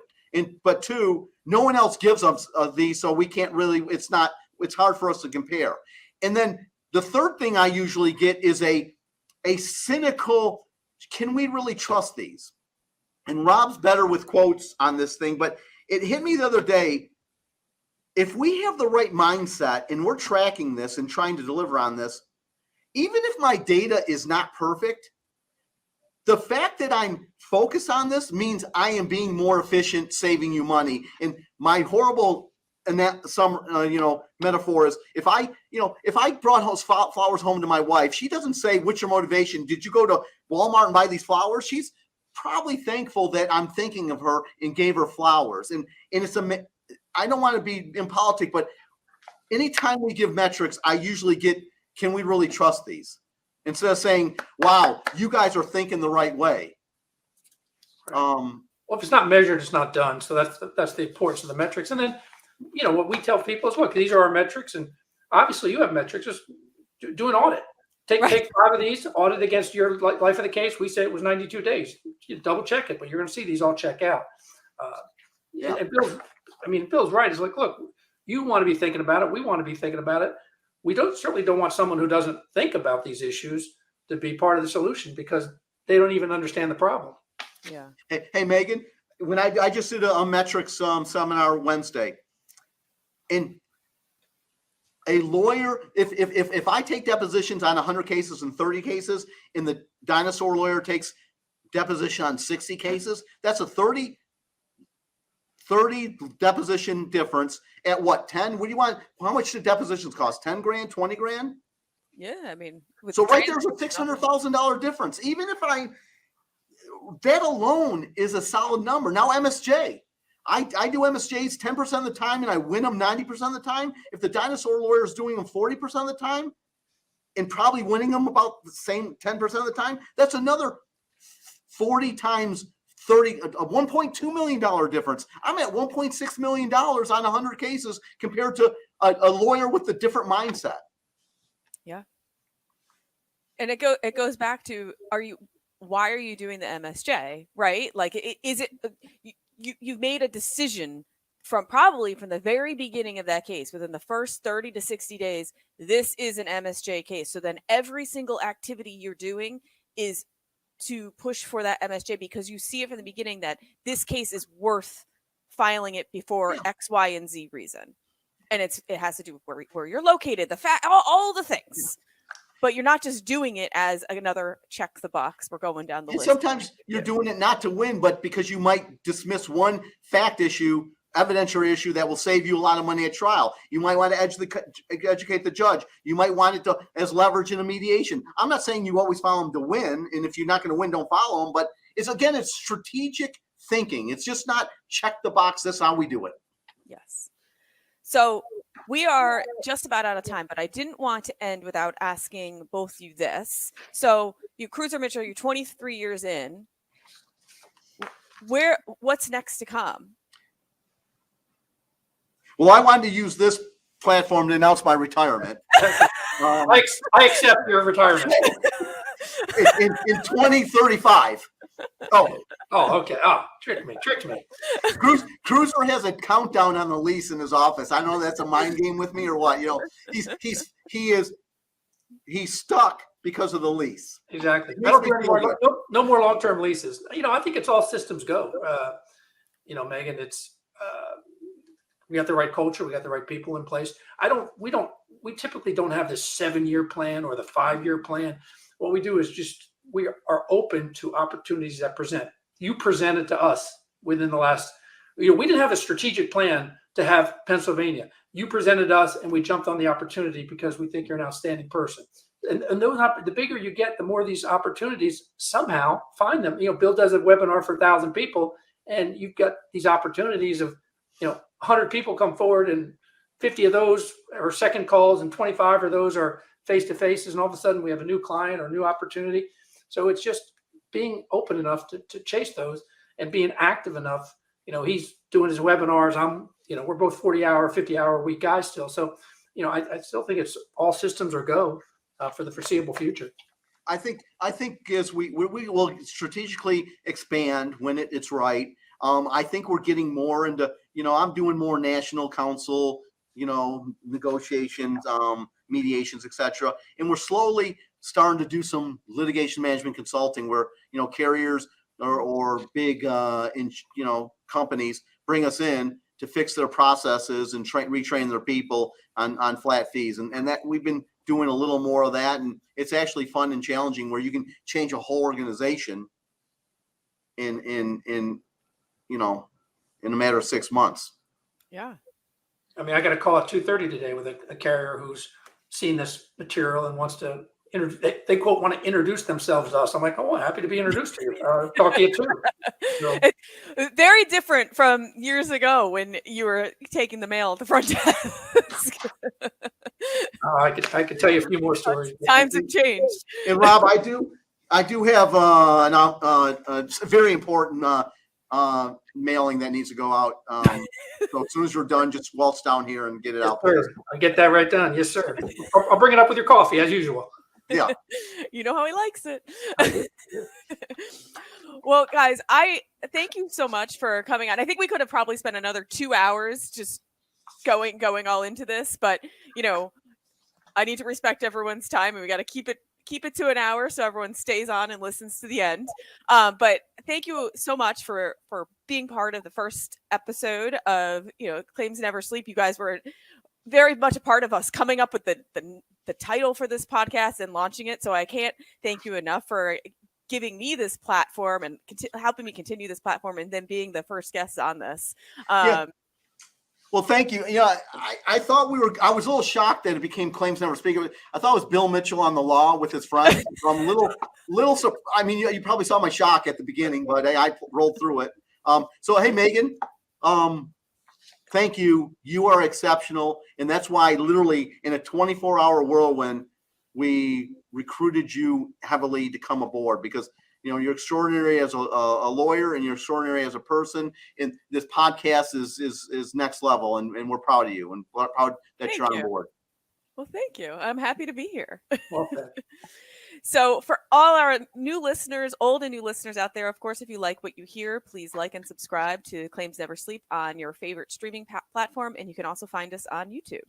2, no one else gives us these, so we can't really. It's hard for us to compare. And then the third thing I usually get is a cynical. Can we really trust these? And Rob's better with quotes on this thing, but it hit me the other day. If we have the right mindset and we're tracking this and trying to deliver on this, even if my data is not perfect, the fact that I'm focused on this means I am being more efficient, saving you money. And my horrible metaphor is if I brought flowers home to my wife, she doesn't say, "What's your motivation? Did you go to Walmart and buy these flowers?" She's probably thankful that I'm thinking of her and gave her flowers. And it's I don't want to be impolitic, but anytime we give metrics, I usually get, can we really trust these? Instead of saying, wow, you guys are thinking the right way. Well, if it's not measured, it's not done. So that's the importance of the metrics. And then, what we tell people is, look, these are our metrics. And obviously you have metrics. Just do an audit. Take 5 of these, audit against your life of the case. We say it was 92 days. You double check it, but you're going to see these all check out. And Bill's right. It's like, look, you want to be thinking about it. We want to be thinking about it. We certainly don't want someone who doesn't think about these issues to be part of the solution because they don't even understand the problem. Yeah. Hey, Megan, when I just did a metrics seminar Wednesday, and a lawyer, if I take depositions on 100 cases and 30 cases, and the dinosaur lawyer takes deposition on 60 cases, that's a 30 deposition difference at what, 10? What do you want? How much do depositions cost? 10 grand, 20 grand? Yeah, I mean, so right there's a $600,000 difference. Even if that alone is a solid number. Now MSJ, I do MSJs 10% of the time and I win them 90% of the time. If the dinosaur lawyer is doing them 40% of the time and probably winning them about the same 10% of the time, that's another 40 times 30, a $1.2 million difference. I'm at $1.6 million on 100 cases compared to a lawyer with a different mindset. Yeah. And it goes back to, why are you doing the MSJ, right? Like, is it, you've made a decision from the very beginning of that case, within the first 30 to 60 days, this is an MSJ case. So then every single activity you're doing is to push for that MSJ because you see it from the beginning that this case is worth filing it before X, Y, and Z reason. And it has to do with where you're located, the fact, all the things. But you're not just doing it as another check the box. We're going down the list. Sometimes you're doing it not to win, but because you might dismiss one fact issue evidentiary issue that will save you a lot of money at trial. You might want to educate the judge. You might want it to as leverage in a mediation. I'm not saying you always follow them to win, and if you're not going to win, don't follow them. But it's strategic thinking. It's just not check the box. That's how we do it. Yes. So we are just about out of time, but I didn't want to end without asking both you this. So you, Cruser Mitchell, you're 23 years in. What's next to come? Well, I wanted to use this platform to announce my retirement. I accept your retirement. in 2035. Oh, okay. Tricked me. Cruser has a countdown on the lease in his office. I don't know if that's a mind game with me or what. He's stuck because of the lease. Exactly. I don't do any more, no more long-term leases. I think it's all systems go. Meghan, it's we got the right culture, we got the right people in place. We typically don't have this 7-year plan or the 5-year plan. What we do is we are open to opportunities that present. You presented to us within the last, we didn't have a strategic plan to have Pennsylvania. You presented us and we jumped on the opportunity because we think you're an outstanding person. And the bigger you get, the more these opportunities somehow find them. Bill does a webinar for 1,000 people and you've got these opportunities of, 100 people come forward and 50 of those are second calls and 25 of those are face-to-faces. And all of a sudden we have a new client or new opportunity. So it's just being open enough to chase those and being active enough. He's doing his webinars. We're both 40-hour, 50-hour week guys still. So, I still think it's all systems are go for the foreseeable future. I think as we will strategically expand when it's right. I think we're getting more into, I'm doing more national council, negotiations, mediations, etc. And we're slowly starting to do some litigation management consulting where, carriers or big, companies bring us in to fix their processes and retrain their people on flat fees. And that we've been doing a little more of that. And it's actually fun and challenging where you can change a whole organization in a matter of 6 months. Yeah. I mean, I got a call at 2:30 today with a carrier who's seen this material and wants to, they quote, want to introduce themselves to us. I'm like, oh, happy to be introduced to you. Talk to you too. So, very different from years ago when you were taking the mail at the front desk. I could tell you a few more stories. Times have changed. And Rob, I do have a very important mailing that needs to go out. So as soon as you're done, just waltz down here and get it out. I get that right done. Yes, sir. I'll bring it up with your coffee as usual. Yeah. You know how he likes it. Well, guys, I thank you so much for coming on. I think we could have probably spent another 2 hours just going all into this, but I need to respect everyone's time and we got to keep it to an hour so everyone stays on and listens to the end. But thank you so much for being part of the first episode of Claims Never Sleep. You guys were very much a part of us coming up with the title for this podcast and launching it. So I can't thank you enough for giving me this platform and helping me continue this platform and then being the first guest on this. Well, thank you. I thought I was a little shocked that it became Claims Never Speak. I thought it was Bill Mitchell on the law with his friend. So I'm a little, I mean, you probably saw my shock at the beginning, but I rolled through it. So, hey, Meghan, thank you. You are exceptional. And that's why literally in a 24-hour whirlwind, we recruited you heavily to come aboard because you're extraordinary as a lawyer and you're extraordinary as a person. And this podcast is next level. And we're proud of you and we're proud that you're on board. Well, thank you. I'm happy to be here. Okay. So for all our new listeners, old and new listeners out there, of course, if you like what you hear, please like and subscribe to Claims Never Sleep on your favorite streaming platform. And you can also find us on YouTube.